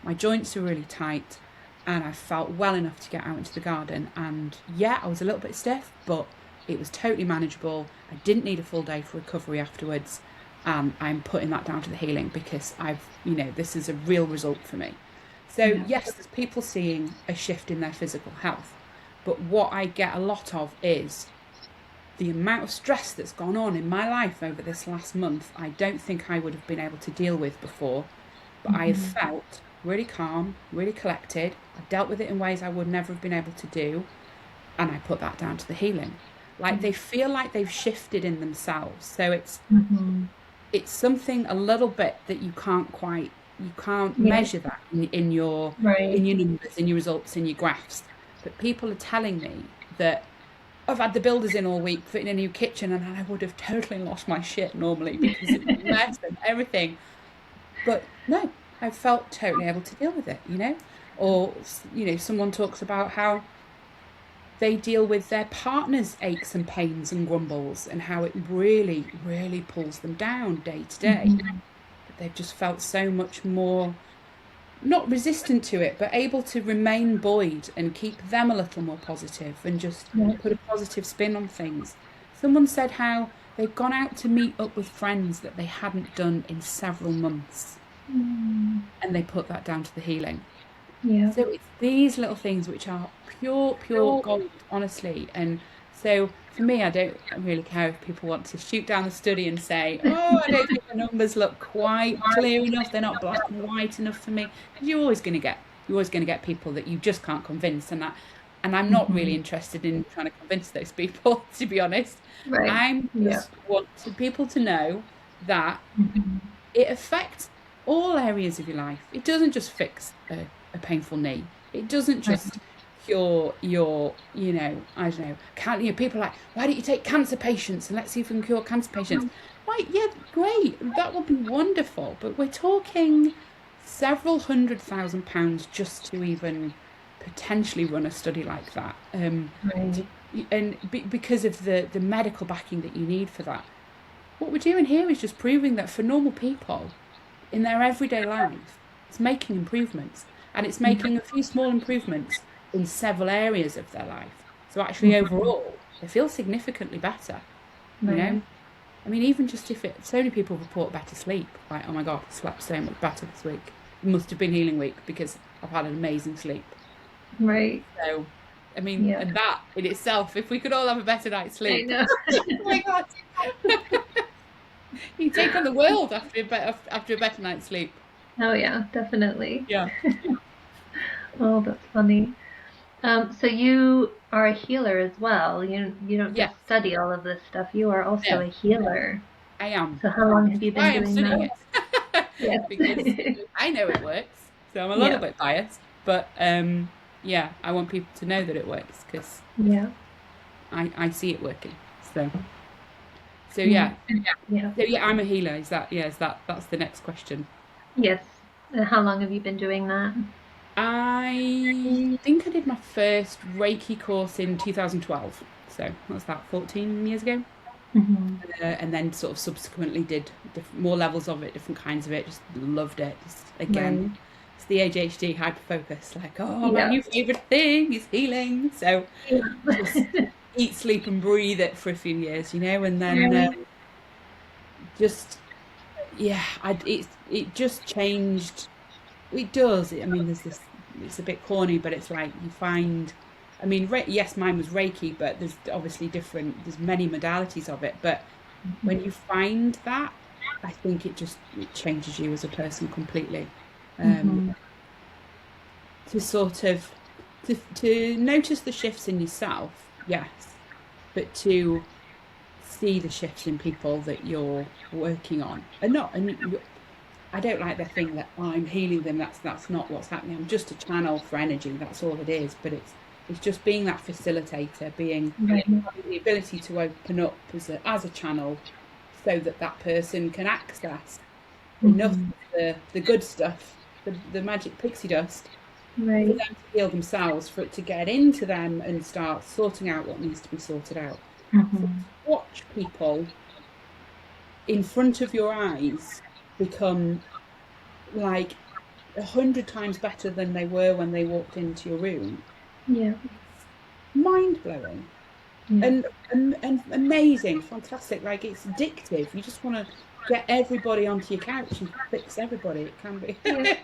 My joints are really tight and I felt well enough to get out into the garden. And yeah, I was a little bit stiff, but it was totally manageable. I didn't need a full day for recovery afterwards. I'm putting that down to the healing because you know, this is a real result for me. So Yeah. yes, there's people seeing a shift in their physical health. But what I get a lot of is the amount of stress that's gone on in my life over this last month. I don't think I would have been able to deal with before, but I have Mm-hmm. felt really calm, really collected. I dealt with it in ways I would never have been able to do, and I put that down to the healing. Like they feel like they've shifted in themselves. So Mm-hmm. it's something a little bit that you can't Yeah. measure that in your Right. numbers, in your results, in your graphs. But people are telling me that I've had the builders in all week fitting a new kitchen, and I would have totally lost my shit normally because it was a mess and everything. But no, I felt totally able to deal with it, you know? Or, you know, someone talks about how they deal with their partner's aches and pains and grumbles and how it really, really pulls them down day to day. Mm-hmm. But they've just felt so much more, not resistant to it, but able to remain buoyed and keep them a little more positive and just Yeah. put a positive spin on things. Someone said how they've gone out to meet up with friends that they hadn't done in several months, Mm. and they put that down to the healing. Yeah. So it's these little things which are pure gold, honestly. And So for me, I don't really care if people want to shoot down the study and say, "Oh, I don't think the numbers look quite clear enough. They're not black and white enough for me." Because you're always going to get people that you just can't convince, and I'm not really interested in trying to convince those people, to be honest. Right. I'm Yeah. just want people to know that Mm-hmm. it affects all areas of your life. It doesn't just fix a painful knee. It doesn't just cure your, I don't know, people are like, why don't you take cancer patients and let's see if we can cure cancer patients? Right, yeah, great. That would be wonderful. But we're talking several £100,000 just to even potentially run a study like that. Right. And because of the medical backing that you need for that. What we're doing here is just proving that for normal people in their everyday life, it's making improvements, and it's making a few small improvements in several areas of their life. So actually overall, they feel significantly better, you know? I mean, even just so many people report better sleep, like, oh my God, I slept so much better this week. It must have been healing week because I've had an amazing sleep. Right. So, I mean, and that in itself, if we could all have a better night's sleep, I know. oh my God. You take on the world after a better night's sleep. Oh yeah, definitely. Yeah. Oh, that's funny. So you are a healer as well. You don't Yes. just study all of this stuff. You are also a healer. I am. So how long have you been doing studying that? it. Yes. Because I know it works. So I'm a little bit biased, but yeah, I want people to know that it works because I see it working. So yeah. Yeah. So yeah, I'm a healer. That's the next question. Yes. And how long have you been doing that? I think I did my first Reiki course in 2012. So what's that, 14 years ago? And then sort of subsequently did more levels of it, different kinds of it. Just loved it. Just, again, it's the ADHD hyperfocus. Like, oh, my new favorite thing is healing. So just eat, sleep, and breathe it for a few years, and then just it just changed. It does. I mean, there's this. It's a bit corny, but it's like you find. I mean, yes, mine was Reiki, but there's obviously different. There's many modalities of it, but when you find that, I think it changes you as a person completely. To sort of to notice the shifts in yourself, yes, but to see the shifts in people that you're working on, I don't like the thing that I'm healing them. That's not what's happening. I'm just a channel for energy. That's all it is. But it's just being that facilitator, having the ability to open up as a channel, so that person can access enough of the good stuff, the magic pixie dust, for them to heal themselves, for it to get into them and start sorting out what needs to be sorted out. So watch people in front of your eyes become like 100 times better than they were when they walked into your room. Yeah. Mind-blowing. And amazing, fantastic. Like, it's addictive. You just want to get everybody onto your couch and fix everybody. It can be. Like,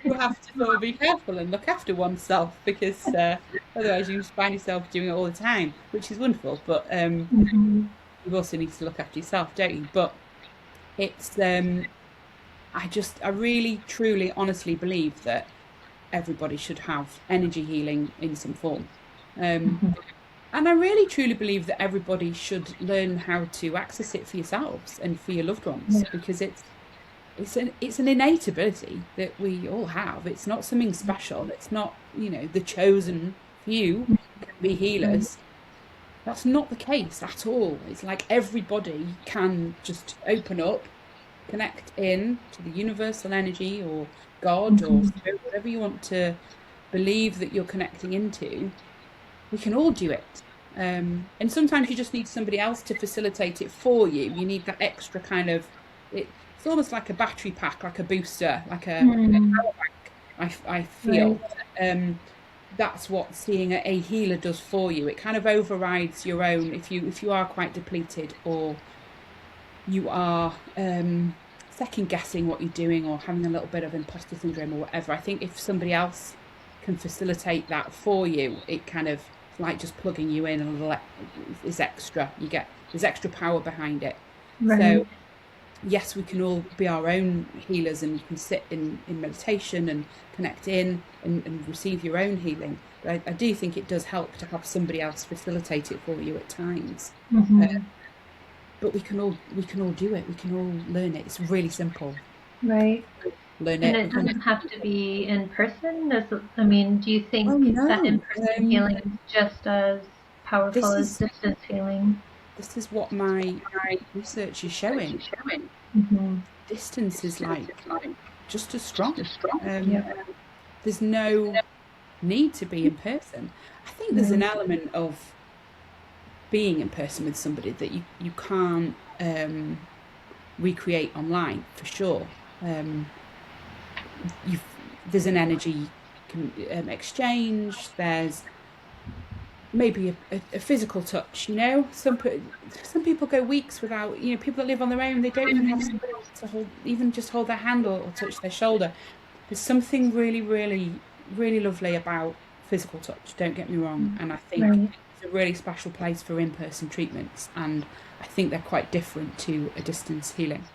you have to sort of be careful and look after oneself, because otherwise you just find yourself doing it all the time, which is wonderful. But you also need to look after yourself, don't you? But it's I really, truly, honestly believe that everybody should have energy healing in some form. And I really, truly believe that everybody should learn how to access it for yourselves and for your loved ones, because it's an innate ability that we all have. It's not something special. It's not, the chosen few can be healers. That's not the case at all. It's like everybody can just open up, connect in to the universal energy or God or spirit, whatever you want to believe that you're connecting into. We can all do it. And sometimes you just need somebody else to facilitate it for you. You need that extra kind of, it's almost like a battery pack, like a booster, like a power bank, I feel. That's what seeing a healer does for you. It kind of overrides your own, if you are quite depleted, or you are second guessing what you're doing, or having a little bit of imposter syndrome or whatever. I think if somebody else can facilitate that for you, it kind of like just plugging you in a little is extra. There's extra power behind it. Right. So yes, we can all be our own healers, and you can sit in meditation and connect in and receive your own healing. But I do think it does help to have somebody else facilitate it for you at times. But we can all do it. We can all learn it. It's really simple. Right. Learn And it. it doesn't have to be in person. I mean, do you think that in-person healing is just as powerful as distance healing? This is what my research is showing. Distance is like just as strong. There's no need to be in person. I think there's an element of being in person with somebody that you can't recreate online, for sure. There's an energy exchange. There's maybe a physical touch, you know. Some people go weeks without, you know, people that live on their own, they don't even have somebody to hold their hand or touch their shoulder. There's something really, really, really lovely about physical touch, don't get me wrong. And I think it's a really special place for in-person treatments, and I think they're quite different to a distance healing.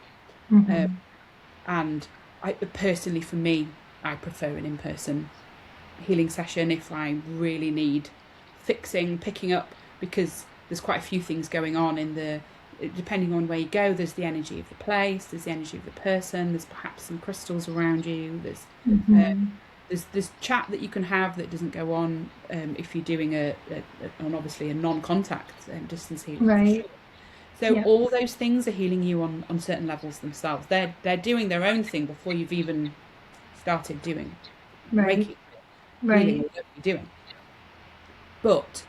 And personally, for me, I prefer an in-person healing session if I really need fixing, picking up, because there's quite a few things going on depending on where you go. There's the energy of the place, there's the energy of the person, there's perhaps some crystals around you, there's chat that you can have that doesn't go on if you're doing obviously a non-contact distance healing. Right. So all those things are healing you on certain levels themselves. They're doing their own thing before you've even started doing Reiki, healing, whatever you're doing. But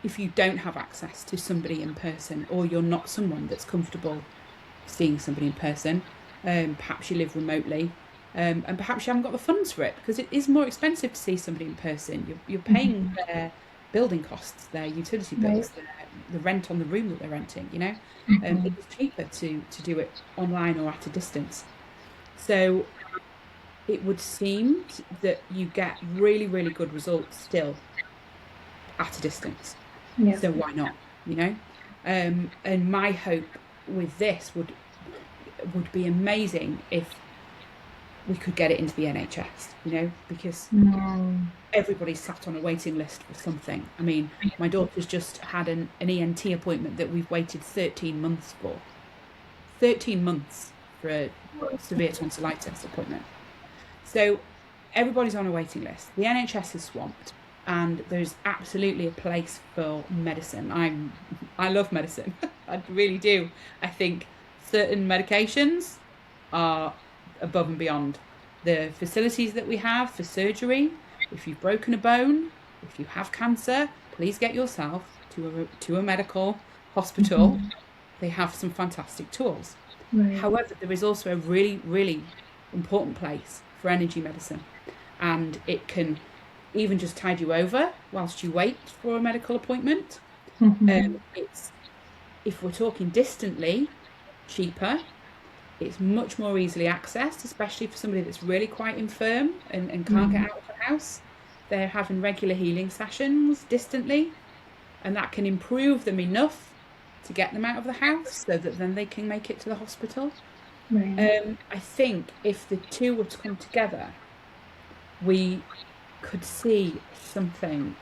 if you don't have access to somebody in person, or you're not someone that's comfortable seeing somebody in person, perhaps you live remotely, and perhaps you haven't got the funds for it, because it is more expensive to see somebody in person. You're paying their building costs, their utility bills, the rent on the room that they're renting, you know. It's cheaper to do it online or at a distance. So it would seem that you get really, really good results still at a distance. So why not, you know? And my hope with this would be amazing if we could get it into the NHS, you know, because everybody's sat on a waiting list for something. I mean, my daughter's just had an ENT appointment that we've waited 13 months for. 13 months for a severe tonsillitis appointment. So everybody's on a waiting list. The NHS is swamped, and there's absolutely a place for medicine. I love medicine. I really do. I think certain medications are above and beyond. The facilities that we have for surgery, if you've broken a bone, if you have cancer, please get yourself to a medical hospital. They have some fantastic tools. However, there is also a really, really important place for energy medicine, and it can even just tide you over whilst you wait for a medical appointment. It's, if we're talking distantly, cheaper. It's much more easily accessed, especially for somebody that's really quite infirm and can't get out of the house. They're having regular healing sessions distantly, and that can improve them enough to get them out of the house so that then they can make it to the hospital. I think if the two were to come together, we could see something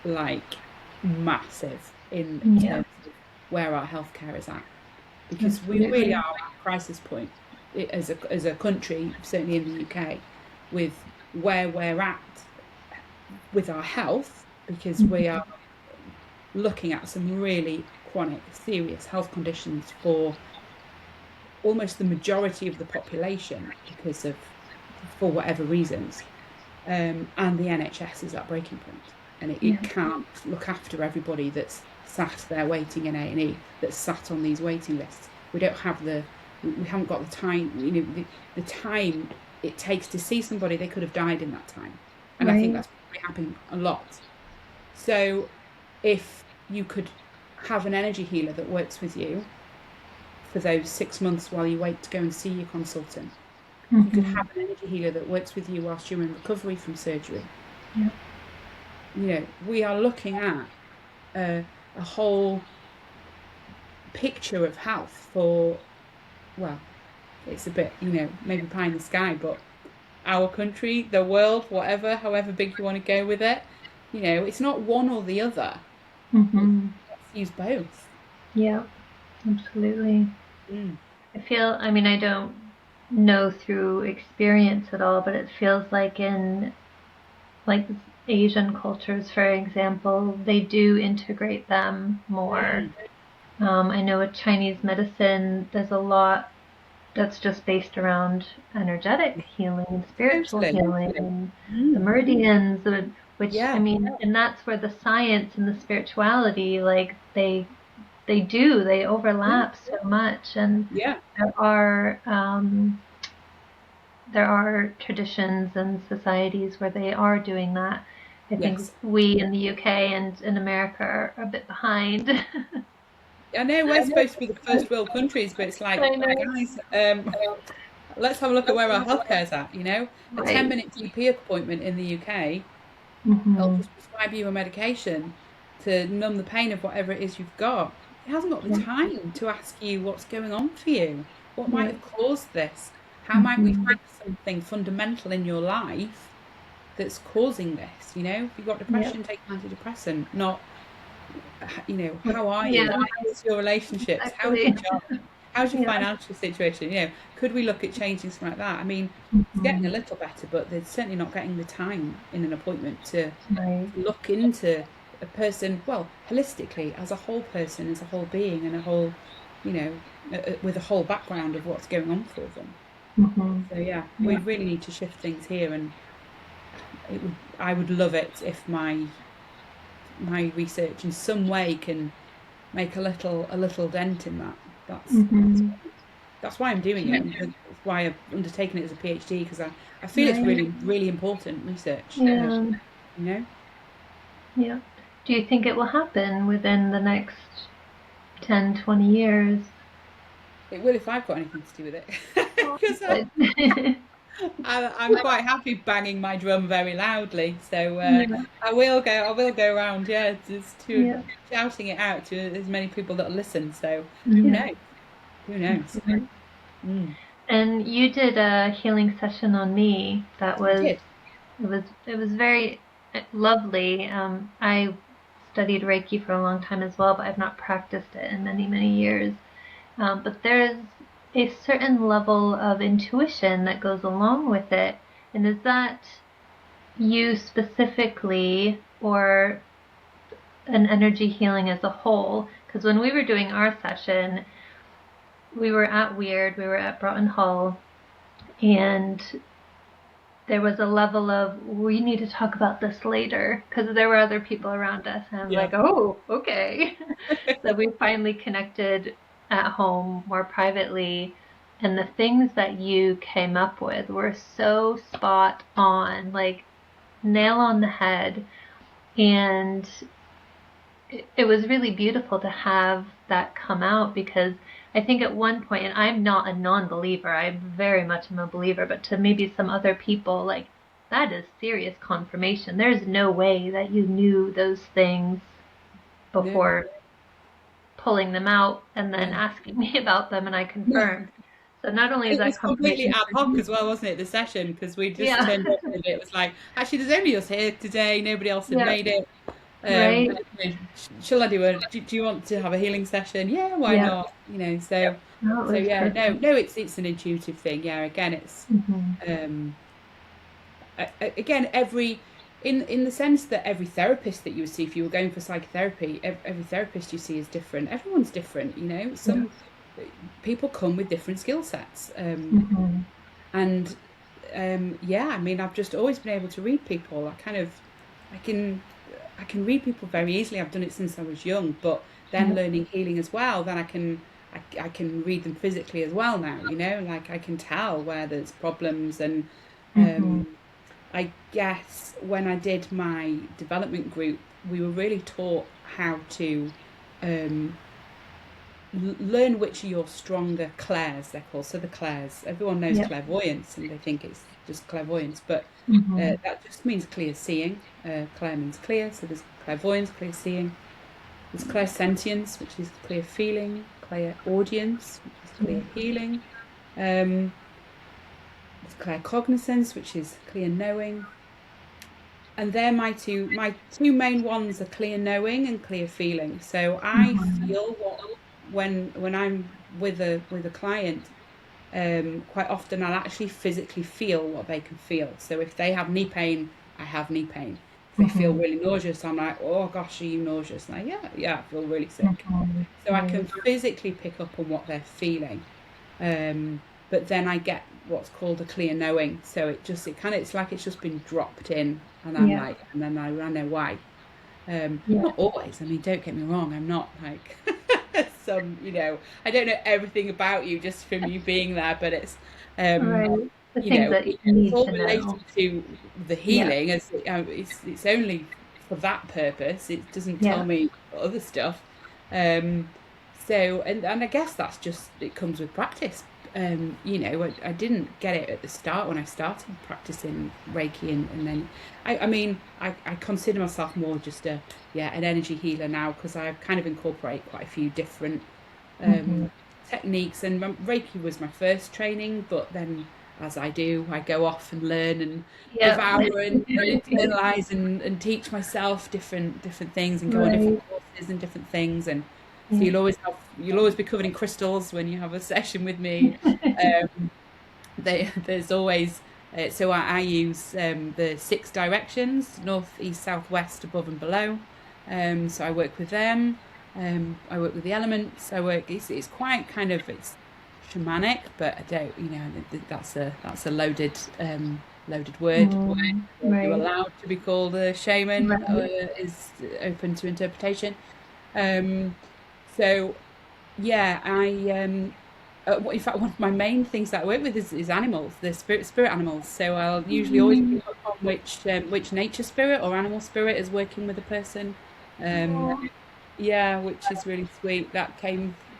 like massive in terms of where our healthcare is at. Because we really are at a crisis point as a country, certainly in the UK, with where we're at with our health, because we are looking at some really chronic, serious health conditions for almost the majority of the population for whatever reasons. And the NHS is at breaking point, and it can't look after everybody that's sat there waiting in A&E, that's sat on these waiting lists. We haven't got the time, you know, the time it takes to see somebody. They could have died in that time, and I think that's probably happening a lot. So if you could have an energy healer that works with you for those 6 months while you wait to go and see your consultant, you could have an energy healer that works with you whilst you're in recovery from surgery. You know, we are looking at a whole picture of health for, well, it's a bit, maybe pie in the sky, but our country, the world, whatever, however big you want to go with it, it's not one or the other. It's, Mm-hmm. let's use both. Yeah, absolutely. Mm. I mean, I don't know through experience at all, but it feels like in like Asian cultures, for example, they do integrate them more. Mm. I know with Chinese medicine, there's a lot that's just based around energetic healing and spiritual Totally. healing and the Mm. meridians, which I Yeah. mean, and that's where the science and the spirituality, like they Yeah. overlap so much, and Yeah. there are um, there are traditions and societies where they are doing that. I think Yes. we in the UK and in America are a bit behind. I know we're supposed to be the first world countries, but it's like, I know. guys, let's have a look at where our healthcare's at. A Right. 10-minute GP appointment in the UK, they'll Mm-hmm. just prescribe you a medication to numb the pain of whatever it is you've got. It hasn't got the Yeah. time to ask you what's going on for you. What might Yeah. have caused this? How might we Mm-hmm. fix something fundamental in your life that's causing this? If you've got Yeah. depression, take an antidepressant, not, how are Yeah. you? How's your relationships? How's your Exactly. job? How's your Yeah. financial situation? Could we look at changing something like that? I mean, it's getting Mm-hmm. a little better, but they're certainly not getting the time in an appointment to Right. look into a person, well, holistically, as a whole person, as a whole being, and a whole, with a whole background of what's going on for them. Mm-hmm. So yeah, we Yeah. really need to shift things here, and I would love it if my research in some way can make a little dent in that. That's Mm-hmm. that's why I'm doing it, and that's why I've undertaken it as a PhD, because I feel it's Right. really really important research. Yeah. You know, Yeah. Do you think it will happen within the next 10, 20 years? it will if I've got anything to do with it, Oh, because good. I'm quite happy banging my drum very loudly. So Yeah. I will go around, yeah, just to Yeah. shouting it out to as many people that listen. So who Yeah. knows? Who knows? Excellent. Mm, And you did a healing session on me. I did. It was very lovely. I studied Reiki for a long time as well, but I've not practiced it in many, many years. But there's a certain level of intuition that goes along with it. And is that you specifically or an energy healing as a whole? Because when we were doing our session, we were at Weird, we were at Broughton Hall, and there was a level of we need to talk about this later because there were other people around us, and I was Yeah. like, oh, okay. So we finally connected at home more privately, and the things that you came up with were so spot on, like nail on the head. And it was really beautiful to have that come out because I think at one point, and I'm not a non-believer, I very much am a believer, but to maybe some other people, like that is serious confirmation. There's no way that you knew those things No. before pulling them out and then Yeah. asking me about them, and I No. confirmed. So not only And is it that was completely confirmation ad for hoc you, as well, wasn't it? The session, because we just yeah, turned up and it was like, actually, there's only us here today. Nobody else had yeah, made it. right, Shall I do do you want to have a healing session? Yeah, why yeah, not? So no, it so was yeah, no, perfect. no, it's an intuitive thing. Yeah, again, it's Hmm. um again in the sense that every therapist that you would see, if you were going for psychotherapy, every therapist you see is different. Everyone's different. Yeah. Some people come with different skill sets, Hmm. and yeah, I mean, I've just always been able to read people. I can I can read people very easily. I've done it since I was young, but then Yeah. learning healing as well, then I can read them physically as well now. Like I can tell where there's problems, and Hmm. um, I guess when I did my development group, we were really taught how to um, learn which are your stronger clairs, they're called. So the clairs, everyone knows Yeah. clairvoyance and they think it's just clairvoyance, but Hmm. that just means clear seeing. Clair means clear, so there's clairvoyance, clear seeing. There's clairsentience, which is clear feeling, clairaudience, which is clear healing. There's claircognizance, which is clear knowing. And they're my two main ones are clear knowing and clear feeling. So I feel when I'm with a client, quite often I'll actually physically feel what they can feel. So if they have knee pain, I have knee pain. If they feel really nauseous, I'm like, oh gosh, are you nauseous? And yeah, I feel really sick. So I can physically pick up on what they're feeling. But then I get what's called a clear knowing. So it's like it's just been dropped in, and I'm like, and then I know why. Not always. I mean, don't get me wrong. I'm not like some, I don't know everything about you just from you being there, but it's, The things that you need it's all to related know. to the healing. It's only for that purpose. It doesn't tell me other stuff. So, and I guess that's just, it comes with practice. I didn't get it at the start when I started practicing Reiki, and then I consider myself more just an energy healer now, because I kind of incorporate quite a few different techniques, and Reiki was my first training, but then as I do, I go off and learn and devour and internalize and teach myself different things, and go on different courses and different things. And so you'll always be covered in crystals when you have a session with me. There's always so I use the 6 directions: north, east, south, west, above and below. So I work with them. I work with the elements. It's quite kind of, it's shamanic, but I don't, that's a loaded word. You're allowed to be called a shaman, is open to interpretation. So yeah, in fact, one of my main things that I work with is animals, the spirit animals. So I'll usually always pick up on which nature spirit or animal spirit is working with a person. Which is really sweet. That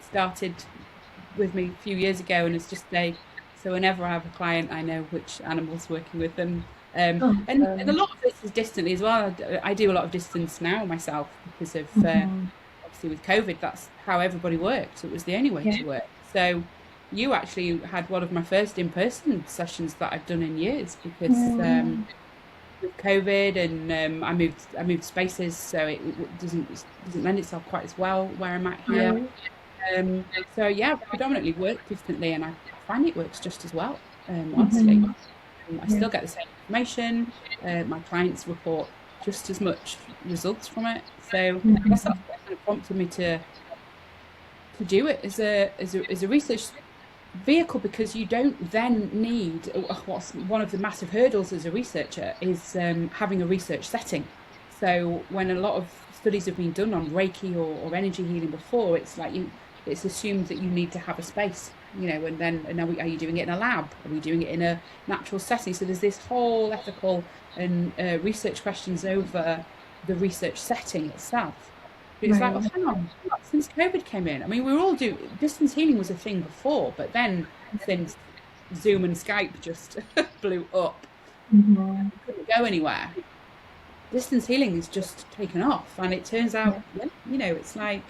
started with me a few years ago, and it's just so whenever I have a client, I know which animal's working with them. And a lot of this is distantly as well. I do a lot of distance now myself because of obviously with COVID, that's how everybody worked. It was the only way to work. So you actually had one of my first in-person sessions that I've done in years, because with COVID, and I moved spaces, so it doesn't lend itself quite as well where I'm at here. So yeah, predominantly work distantly, and I find it works just as well. Honestly, I still get the same information. My clients report just as much results from it. So I guess that's what kind of prompted me to do it as a research vehicle, because you don't then need, what's one of the massive hurdles as a researcher is having a research setting. So when a lot of studies have been done on Reiki or energy healing before, it's like it's assumed that you need to have a space, and then are you doing it in a lab? Are we doing it in a natural setting? So there's this whole ethical and research questions over the research setting itself. But it's like, hang on, since COVID came in, I mean, we were all distance healing was a thing before, but then since Zoom and Skype just blew up, couldn't go anywhere, distance healing is just taken off, and it turns out, it's like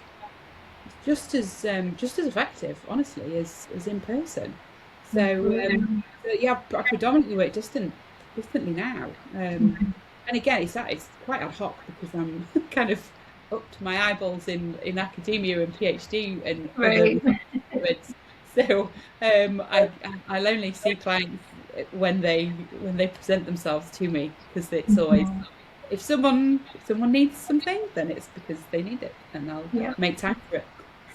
just as effective, honestly, as in person. So I predominantly work distantly now, and again, it's quite ad hoc, because I'm kind of up to my eyeballs in academia and PhD and other so I'll only see clients when they present themselves to me, because it's always, if someone needs something, then it's because they need it, and I'll make time for it.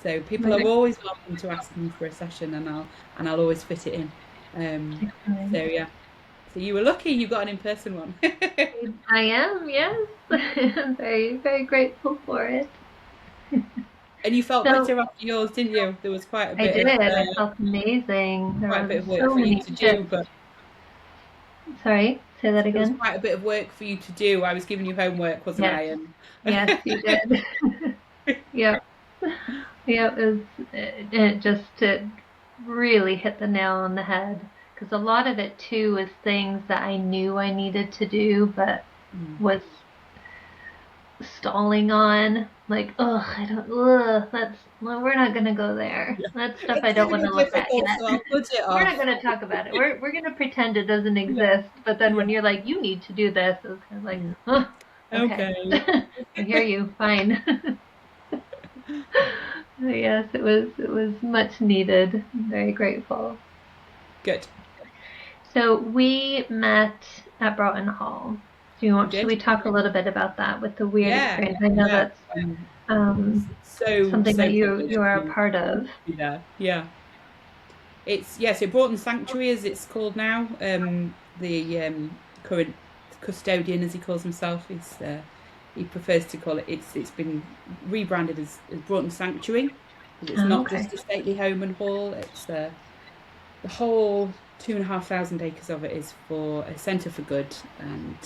So people are always welcome to ask me for a session, and I'll always fit it in. So yeah. So you were lucky you got an in-person one. I am, yes. I'm very, very grateful for it. And you felt better after yours, didn't you? There was quite a bit I felt amazing. Quite a bit of work for you to do, but sorry, say that again. There was quite a bit of work for you to do. I was giving you homework, wasn't I? And yes, you did. Yeah. It really hit the nail on the head, because a lot of it too was things that I knew I needed to do, but was stalling on. Like, we're not gonna go there. That's stuff I It's a don't want to little look at difficult, yet. so I'll put it We're not off. gonna talk about it. We're gonna pretend it doesn't Yeah, exist. But then yeah, when you're like, you need to do this, it's kind of like, yeah. okay, Okay. I hear you. Fine. Yes, it was much needed. I'm very grateful. Good. So we met at Broughton Hall. We Should did. we talk a little bit about that with the weird Yeah, experience? I know yeah. that's I'm um, so something that you privileged are a to part of. be there. Yeah. It's so Broughton Sanctuary as it's called now. The current custodian, as he calls himself, he prefers to call it. It's been rebranded as Broughton Sanctuary because it's Oh, not okay. just a stately home and hall. It's the whole 2,500 acres of it is for a centre for good, and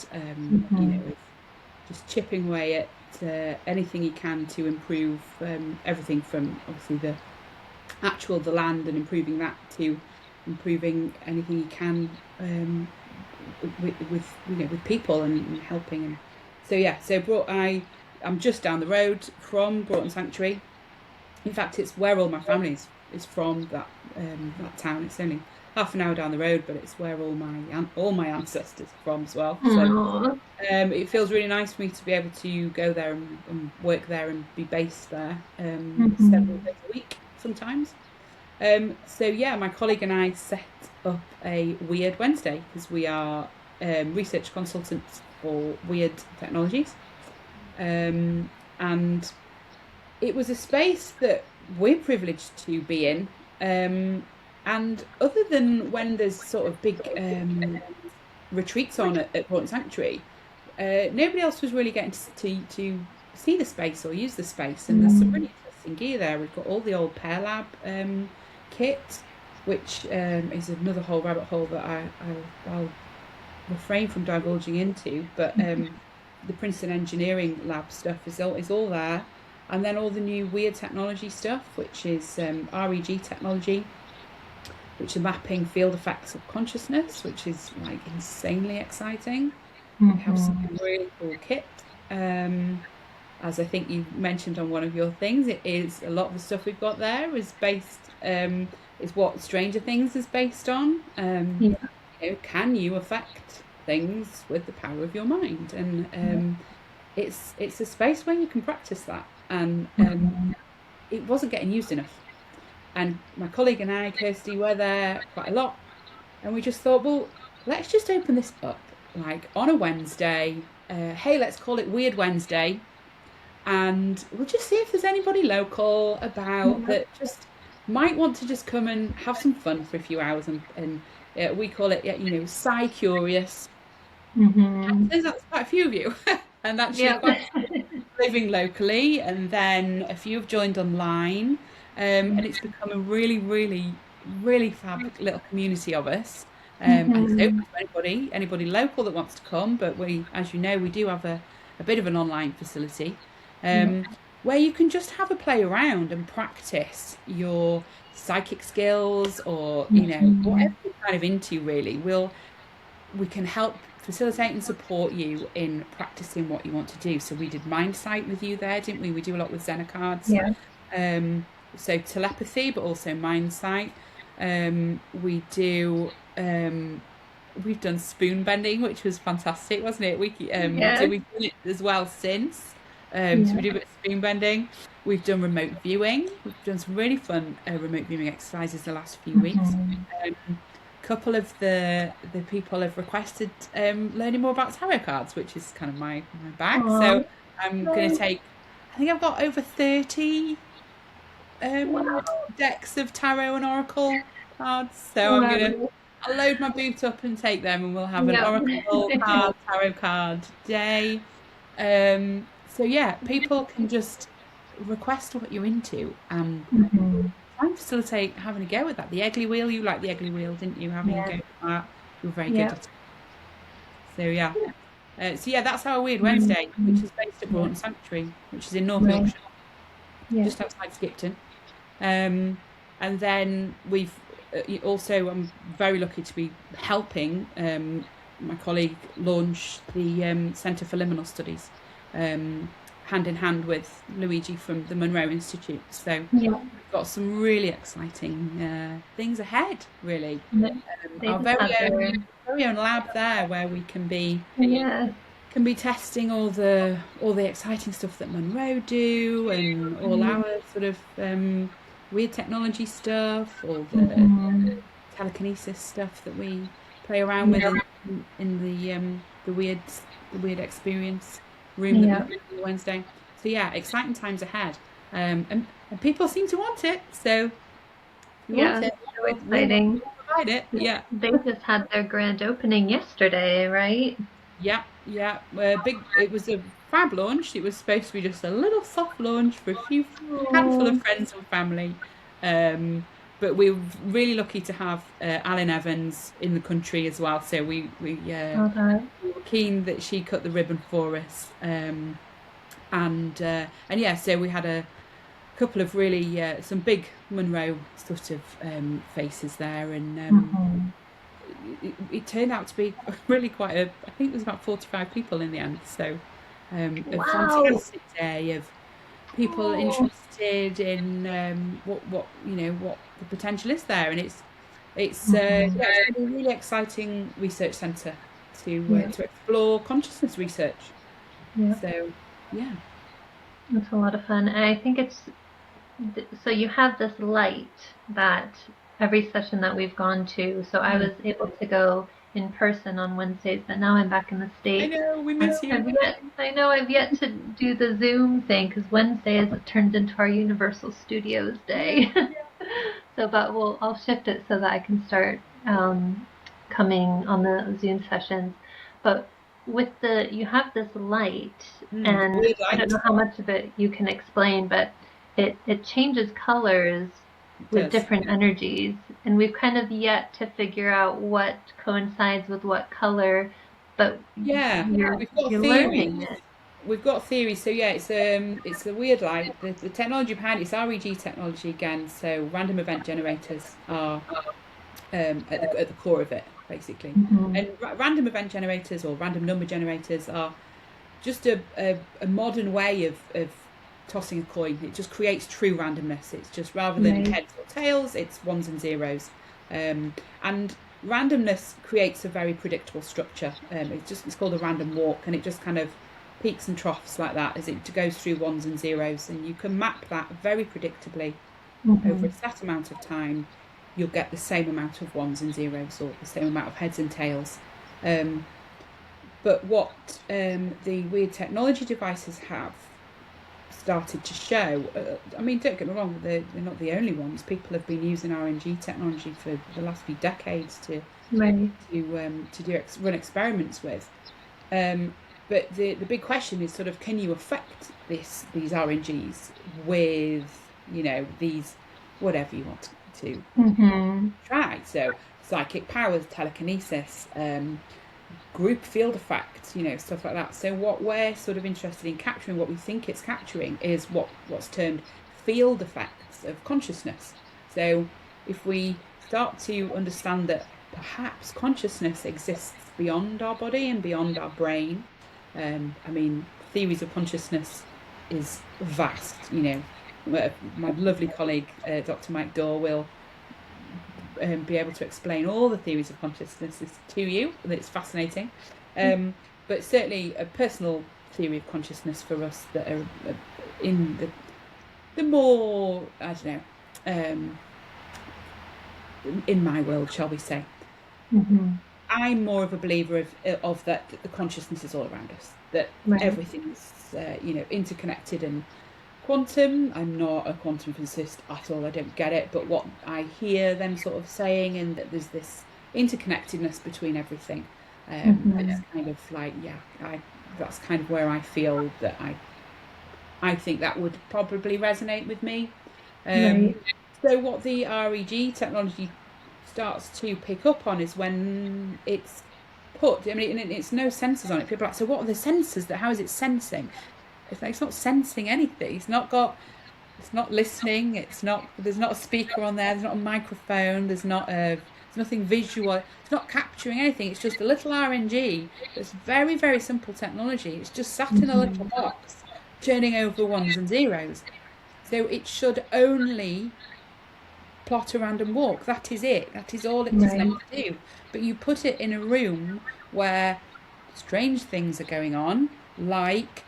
Hmm. it's just chipping away at anything he can to improve everything from obviously the land and improving that to improving anything you can with people and helping and so yeah so I'm just down the road from Broughton Sanctuary. In fact, it's where all my family is from, that town. It's only half an hour down the road, but it's where all my ancestors are from as well. So Aw. it feels really nice for me to be able to go there and work there and be based there several Mhm. days a week sometimes. So yeah, my colleague and I set up a Weird Wednesday because we are research consultants for weird technologies. And it was a space that we're privileged to be in. And other than when there's sort of big retreats on at Broughton Sanctuary, nobody else was really getting to see the space or use the space. And there's some Mm. really interesting gear there. We've got all the old Pear Lab kit, which is another whole rabbit hole that I'll refrain from divulging into. But the Princeton Engineering Lab stuff is all there. And then all the new weird technology stuff, which is REG technology, which are mapping field effects of consciousness, which is like insanely exciting. We have some Mhm. really cool kit. As I think you mentioned on one of your things, it is a lot of the stuff we've got there is what Stranger Things is based on. Yeah. Can you affect things with the power of your mind? And it's a space where you can practice that. And Mhm. it wasn't getting used enough. And my colleague and I, Kirsty, were there quite a lot. And we just thought, well, let's just open this up like on a Wednesday. Hey, let's call it Weird Wednesday. And we'll just see if there's anybody local about Yeah. that just might want to just come and have some fun for a few hours. And we call it, Sci Curious. Mhm. Turns out there's quite a few of you. And actually, Yeah. quite living locally, and then a few have joined online, and it's become a really, really, really fab little community of us. And it's open Mhm. to anybody local that wants to come. But we, as you know, we do have a bit of an online facility Yeah. um, where you can just have a play around and practice your psychic skills, or whatever Mhm. you're kind of into. Really, we can help facilitate and support you in practicing what you want to do. So we did mind sight with you there, didn't we? We do a lot with Zena cards. Yeah. So telepathy, but also mind sight. We do we've done spoon bending, which was fantastic, wasn't it? So Yes. we've done it as well since. So we Yeah. do a bit of spoon bending. We've done remote viewing. We've done some really fun remote viewing exercises the last few weeks. Mhm. Couple of the people have requested learning more about tarot cards, which is kind of my bag. Aw. So I'm going to take, I think I've got over 30 Wow. decks of tarot and oracle cards. So Wow. I'll load my boot up and take them, and we'll have an Yep. oracle card, tarot card day. So yeah, people can just request what you're into. Mhm. Try and facilitate having a go with that. The Eggly Wheel, you liked the Eggly Wheel, didn't you? Having a Yeah. go with that. You were very good Yep. at it. So yeah. So yeah, that's our Weird Wednesday, which Mhm. is based at Yeah. Broughton Sanctuary, which is in North Right. Yorkshire, Yeah. just outside Skipton. And then we've also, I'm very lucky to be helping my colleague launch the Centre for Liminal Studies. hand in hand with Luigi from the Monroe Institute. So Yeah. we've got some really exciting things ahead, really. They Our just have their very own lab there where we yes. can be testing all the exciting stuff that Monroe do, and all our sort of weird technology stuff, all the telekinesis stuff that we play around with in the weird experience room that we Yeah. do on Wednesday. So yeah, exciting times ahead. And people seem to want it. So if you want Yeah. it, So we'll exciting. provide it. Yeah. They just had their grand opening yesterday, right? Yeah, yeah. Big. It was a fab launch. It was supposed to be just a little soft launch for a few handful of Oh, friends and family. But we were really lucky to have Alan Evans in the country as well. So okay. we were keen that she cut the ribbon for us. And yeah, so we had a couple of really some big Monroe sort of faces there, and it turned out to be really quite I think it was about 45 people in the end. So a Wow. fantastic day of people Oh, interested in what what the potential is there, and yeah, it's going to be a really exciting research centre yeah. to explore consciousness research. Yeah. So yeah. It's a lot of fun. And I think it's so you have this light that every session that we've gone to. So I was able to go in person on Wednesdays, but now I'm back in the I States. know, we miss you. I know I've yet to do the Zoom thing because Wednesdays it turns into our Universal Studios Yeah. day. So, but I'll shift it so that I can start coming on the Zoom sessions. But you have this light, and Weird I don't light. know how much of it you can explain, but it changes colors It with does. different energies, and we've kind of yet to figure out what coincides with what color, but Yeah, we've got you're theories. learning it. We've got theories. So yeah, it's a weird light. The technology behind it's REG technology again. So random event generators are at the core of it, basically. Hmm. And random event generators or random number generators are just a modern way of tossing a coin. It just creates true randomness. It's just rather than Right. heads or tails, it's ones and zeros. And randomness creates a very predictable structure. It's called a random walk, and it just kind of peaks and troughs like that as it goes through ones and zeros, and you can map that very predictably over a Hmm. set amount of time. You'll get the same amount of ones and zeros or the same amount of heads and tails. Um, but what the weird technology devices have started to show, I mean, don't get me wrong, they're not the only ones. People have been using RNG technology for the last few decades Right. run experiments with. Um, but the big question is sort of, can you affect these RNGs with, these, whatever you want to Hmm. try. So psychic powers, telekinesis, group field effects, stuff like that. So what we're sort of interested in capturing, what we think it's capturing, is what's termed field effects of consciousness. So if we start to understand that perhaps consciousness exists beyond our body and beyond our brain, I mean, theories of consciousness is vast. My lovely colleague, Dr. Mike Dorr, will be able to explain all the theories of consciousness to you. It's fascinating. But certainly a personal theory of consciousness for us that are in the more, I don't know, in my world, shall we say. Hmm. I'm more of a believer of that the consciousness is all around us, that Right. everything's interconnected and quantum. I'm not a quantum physicist at all. I don't get it, but what I hear them sort of saying, and that there's this interconnectedness between everything. Hmm. It's kind of like, yeah, that's kind of where I feel that I think that would probably resonate with me. Um, Right. so what the REG technology starts to pick up on is when it's put. I mean, it's no sensors on it. People are like, so what are the sensors? How is it sensing? It's like, it's not sensing anything. It's not listening. There's not a speaker on there. There's not a microphone. There's nothing visual. It's not capturing anything. It's just a little RNG. It's very, very simple technology. It's just sat in a little Hmm. box churning over ones and zeros. So it should only plot a random walk. That is it. That is all it is left to do. But you put it in a room where strange things are going on, like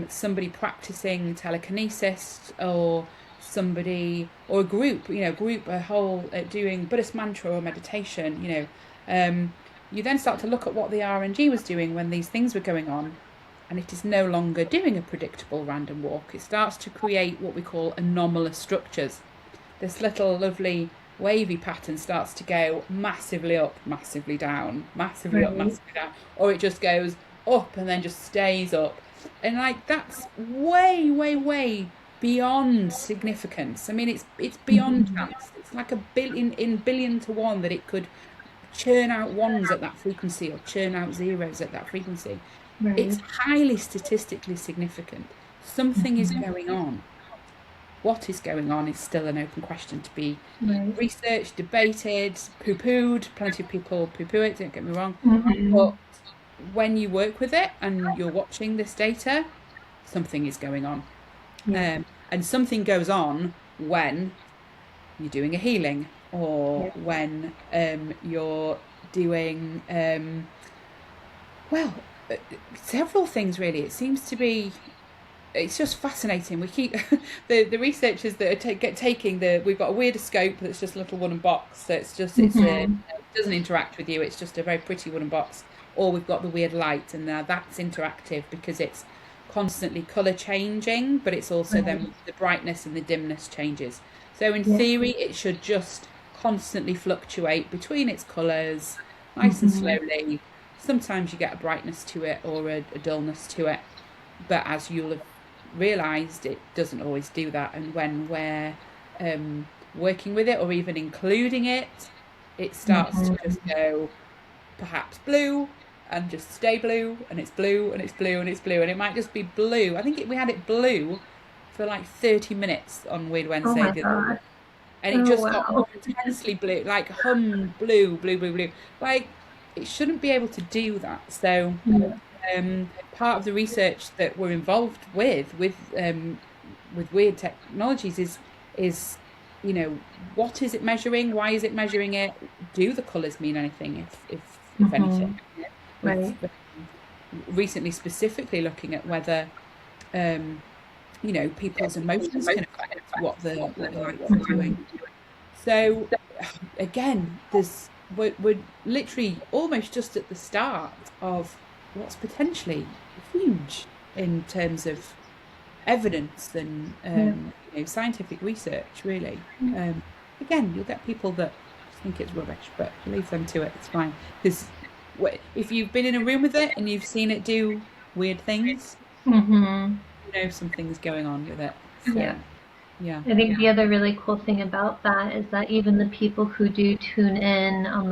somebody practicing telekinesis, or somebody, or a group, a whole doing Buddhist mantra or meditation. You then start to look at what the RNG was doing when these things were going on, and it is no longer doing a predictable random walk. It starts to create what we call anomalous structures. This little lovely wavy pattern starts to go massively up, massively down, massively up, massively down, or it just goes up and then just stays up. And like, that's way, way, way beyond significance. I mean, it's beyond chance. It's like a billion to one that it could churn out ones at that frequency or churn out zeros at that frequency. It's highly statistically significant. Something is going on. What is going on is still an open question to be researched, debated, poo-pooed. Plenty of people poo-poo it, don't get me wrong. But when you work with it and you're watching this data, something is going on. And something goes on when you're doing a healing, or when you're doing, several things really. It seems to be... It's just fascinating. We keep the researchers that are taking we've got a weirder scope that's just a little wooden box. So it's just it doesn't interact with you. It's just a very pretty wooden box. Or we've got the weird light, and now that's interactive because it's constantly color changing, but it's also then the brightness and the dimness changes. So in theory, it should just constantly fluctuate between its colors, nice and slowly. Sometimes you get a brightness to it or a dullness to it, but as you'll have realized, it doesn't always do that. And when we're working with it or even including it, it starts to just go perhaps blue and just stay blue, and it's blue and it's blue and it's blue, and it might just be blue. I think we had it blue for like 30 minutes on Weird Wednesday, and it just got more intensely blue, like blue, blue, blue, blue. Like, it shouldn't be able to do that. So part of the research that we're involved with weird technologies is what is it measuring? Why is it measuring it? Do the colours mean anything? If anything, recently specifically looking at whether people's emotions can affect what the lights are doing. So again, we're literally almost just at the start of what's potentially huge in terms of evidence and scientific research, really. Again, you'll get people that think it's rubbish, but leave them to it. It's fine, because if you've been in a room with it and you've seen it do weird things, something's going on with it. So, I think the other really cool thing about that is that even the people who do tune in on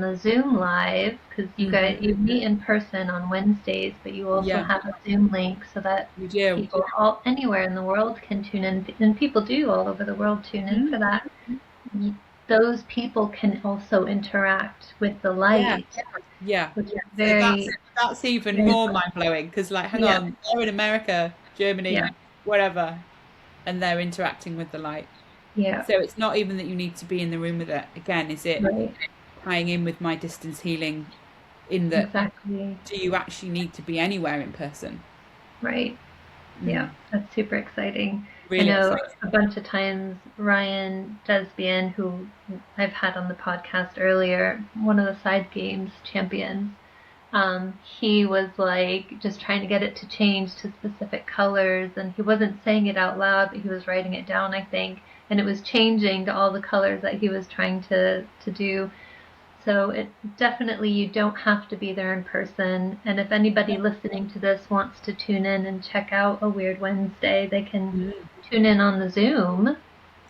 the Zoom live, because you meet in person on Wednesdays, but you also have a Zoom link so that people anywhere in the world can tune in, and people do all over the world tune in for that. Those people can also interact with the light. Which is very, so that's even more mind-blowing, because hang on, they're in America, Germany, wherever, and they're interacting with the light. So it's not even that you need to be in the room with it. Again, is it tying in with my distance healing, in that do you actually need to be anywhere in person? That's super exciting. Really I know exciting. A bunch of times Ryan Desbian, who I've had on the podcast earlier, one of the side games champions, he was just trying to get it to change to specific colors, and he wasn't saying it out loud, but he was writing it down, I think, and it was changing to all the colors that he was trying to do. So it definitely, you don't have to be there in person. And if anybody listening to this wants to tune in and check out a Weird Wednesday, they can tune in on the Zoom.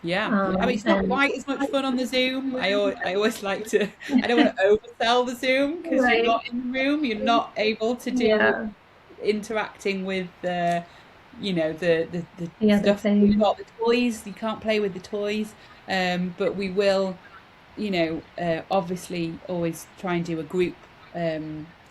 I mean, it's not quite as much fun on the Zoom. I always like to, I don't want to oversell the Zoom, because you're not in the room, you're not able to do interacting with the stuff. We've got the toys, you can't play with the toys, but we will obviously always try and do a group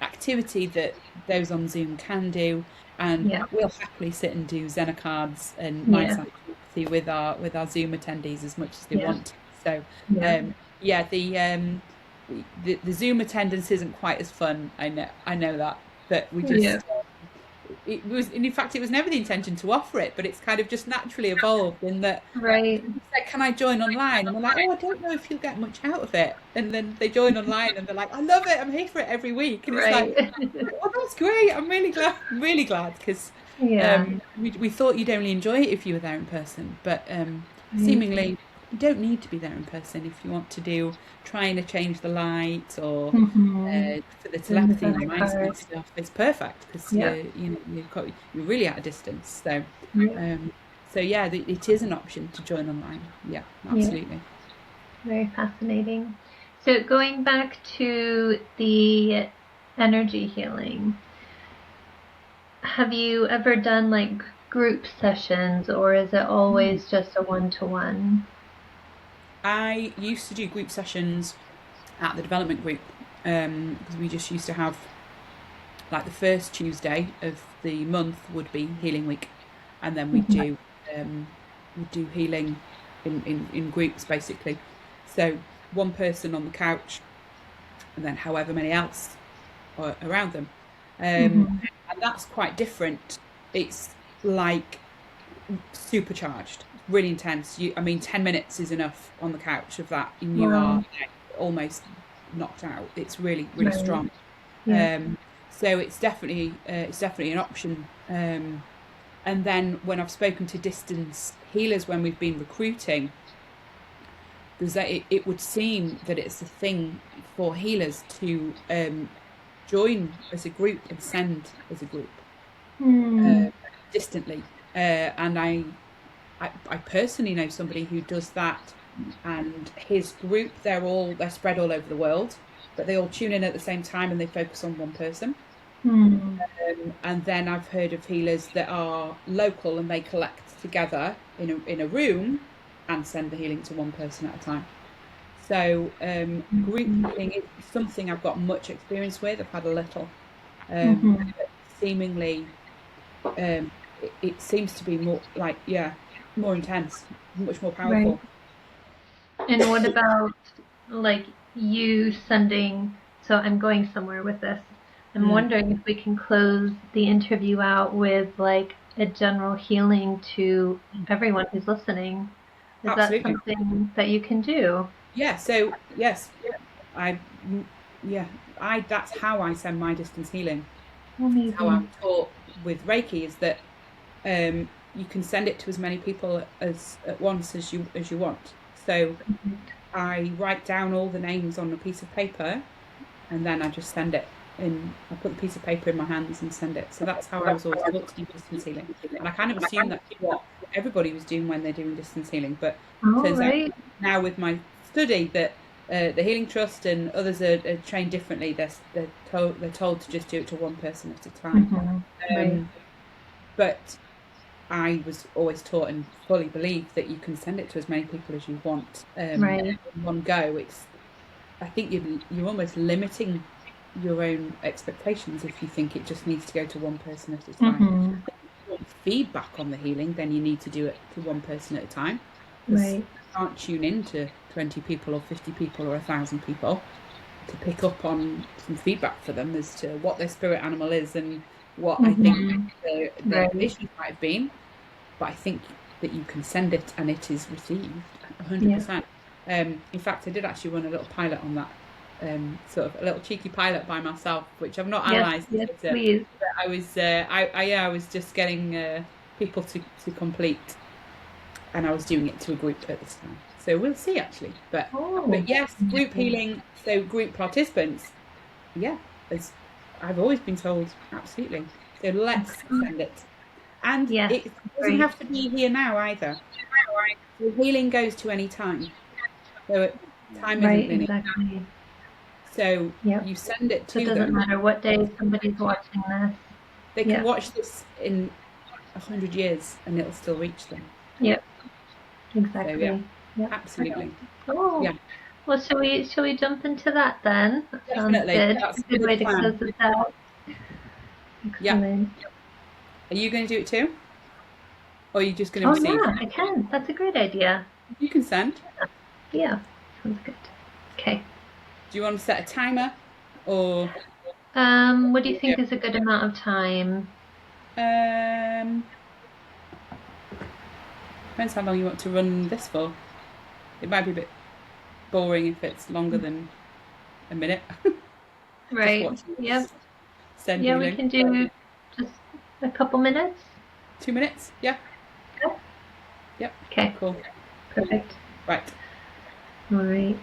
activity that those on Zoom can do, and we'll happily sit and do Xena cards and mind science with our Zoom attendees as much as they want to. So yeah, the Zoom attendance isn't quite as fun. I know that, but we just it was, and in fact, it was never the intention to offer it, but it's kind of just naturally evolved in that. Right. Like, can I join online? And we're like, oh, I don't know if you'll get much out of it. And then they join online and they're like, I love it. I'm here for it every week. And it's like, oh, that's great. I'm really glad because we thought you'd only enjoy it if you were there in person, but seemingly you don't need to be there in person if you want to trying to change the light or for the telepathy and the mindset stuff. It's perfect because you're really at a distance. So so yeah, it is an option to join online. Yeah, absolutely. Very fascinating. So going back to the energy healing, have you ever done like group sessions, or is it always just a one-to-one? I used to do group sessions at the development group because we just used to have, like, the first Tuesday of the month would be healing week, and then we'd do healing in groups basically. So one person on the couch, and then however many else are around them, and that's quite different. It's like supercharged, really intense. 10 minutes is enough on the couch of that, and you are almost knocked out. It's really strong. So it's definitely an option. And then when I've spoken to distance healers when we've been recruiting, it would seem that it's a thing for healers to join as a group and send as a group distantly. And I personally know somebody who does that, and his group, they're spread all over the world, but they all tune in at the same time and they focus on one person. And then I've heard of healers that are local and they collect together in a room and send the healing to one person at a time. So group healing is something I've got much experience with. I've had a little. Seemingly, it seems to be more more intense, much more powerful. Right. And what about like you sending? So I'm going somewhere with this. I'm wondering if we can close the interview out with like a general healing to everyone who's listening. Is that something that you can do? Yeah. So yes, that's how I send my distance healing. Amazing. How I'm taught with Reiki is that you can send it to as many people at once as you want. So I write down all the names on a piece of paper, and then I just send it. I put the piece of paper in my hands and send it. So that's how I was always taught to do distance healing. And I kind of assumed that's what everybody was doing when they're doing distance healing. But turns out now with my study that the Healing Trust and others are trained differently. They're told to just do it to one person at a time. But I was always taught and fully believe that you can send it to as many people as you want in one go. I think you're almost limiting your own expectations if you think it just needs to go to one person at a time. If you want feedback on the healing, then you need to do it to one person at a time. You can't tune in to 20 people or 50 people or 1,000 people to pick up on some feedback for them as to what their spirit animal is and what I think their issues might have been. But I think that you can send it and it is received 100%. In fact, I did actually run a little pilot on that. Sort of a little cheeky pilot by myself, which I've not analysed. Yes, please. But I was just getting people to complete, and I was doing it to a group at this time. So we'll see actually. But yes, group healing. So group participants. Yeah, as I've always been told, absolutely. So let's send it, and it doesn't have to be here now either. The healing goes to any time. So time isn't linear. Exactly. So you send it to them. It doesn't matter what day somebody's watching this. They can watch this in 100 years and it'll still reach them. Yep. Exactly. So, absolutely. Oh, yeah. Well, shall we jump into that then? That sounds Definitely. good. That's A a good way good to plan. close this out. Yeah. Excellent. Are you going to do it too? Or are you just going to Oh receive? yeah, I can. That's a great idea. You can send. Yeah, sounds good. Okay. Do you want to set a timer? Or What do you think is a good amount of time? um depends how long you want to run this for. It might be a bit boring if it's longer than a minute. Just Right. watching Yep. us send Yeah, we healing. can do just a couple minutes. 2 minutes? Yeah. Yep. Yep. Okay. Cool. Perfect. Right. All right.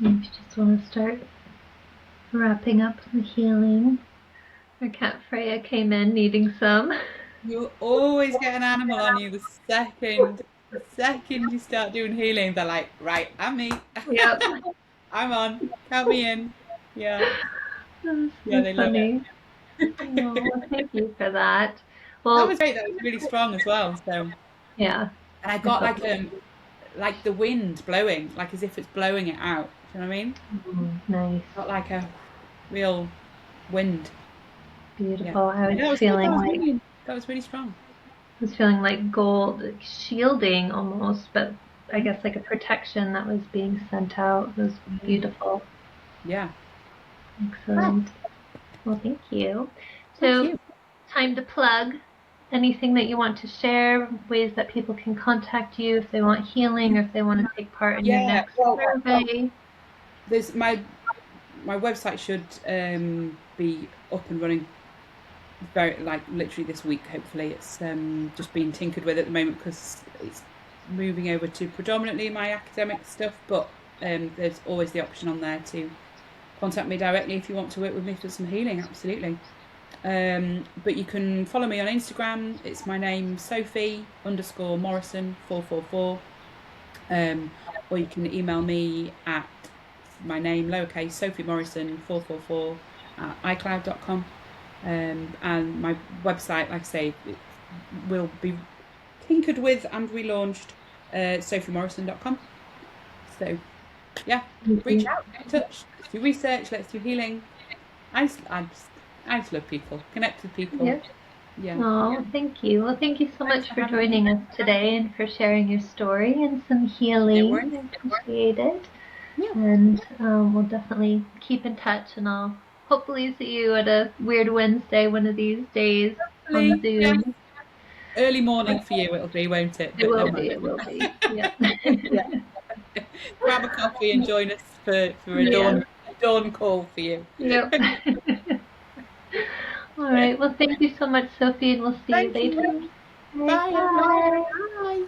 You just want to start wrapping up the healing. Our cat Freya came in needing some. You'll always get an animal on you the second you start doing healing, they're like, right, I'm me. Yep. I'm on. Count me in. Yeah. That's Yeah, so they love funny. it. Oh, thank you for that. That Well, was great. That was really strong as well. So, yeah, and I I got felt like the wind blowing, like as if it's blowing it out. Do you know what I mean? nice, Got like a real wind. Yeah. beautiful. I was Yeah, it was good. feeling like That was really strong. gold, like shielding almost, but I Mhm. guess like a protection that was being sent out. It was Mm. beautiful. Yeah. Excellent. Well, thank you. Thank So, you. time to plug. Anything that you want to share, ways that people can contact you if they want healing or if they want to take part in your Yeah. next Well, survey. there's my website should be up and running very like literally this week. Hopefully, it's just being tinkered with at the moment because it's moving over to predominantly my academic stuff. But there's always the option on there to contact me directly if you want to work with me for some healing. Absolutely. But you can follow me on Instagram. It's my name, Sophie_Morrison 444. Or you can email me at my name, lowercase, Sophie Morrison 444 at iCloud.com. And my website, like I say, it will be tinkered with and relaunched, sophiemorrison.com. So, yeah, reach out, get in touch. Let's do research, let's do healing. I just love people, connect with people. Yep. Yeah. Oh, thank you. Well, thank you so much for joining us today and for sharing your story and some healing. I appreciate it. Yeah. And we'll definitely keep in touch, and I'll hopefully see you at a Weird Wednesday one of these days on Zoom. Yeah. Early morning for you, it'll be, won't it? But it will be. Yeah. Grab a coffee and join us for a dawn call for you. Yep. All right. Well, thank you so much, Sophie, and we'll see you later. Bye. Bye. Bye.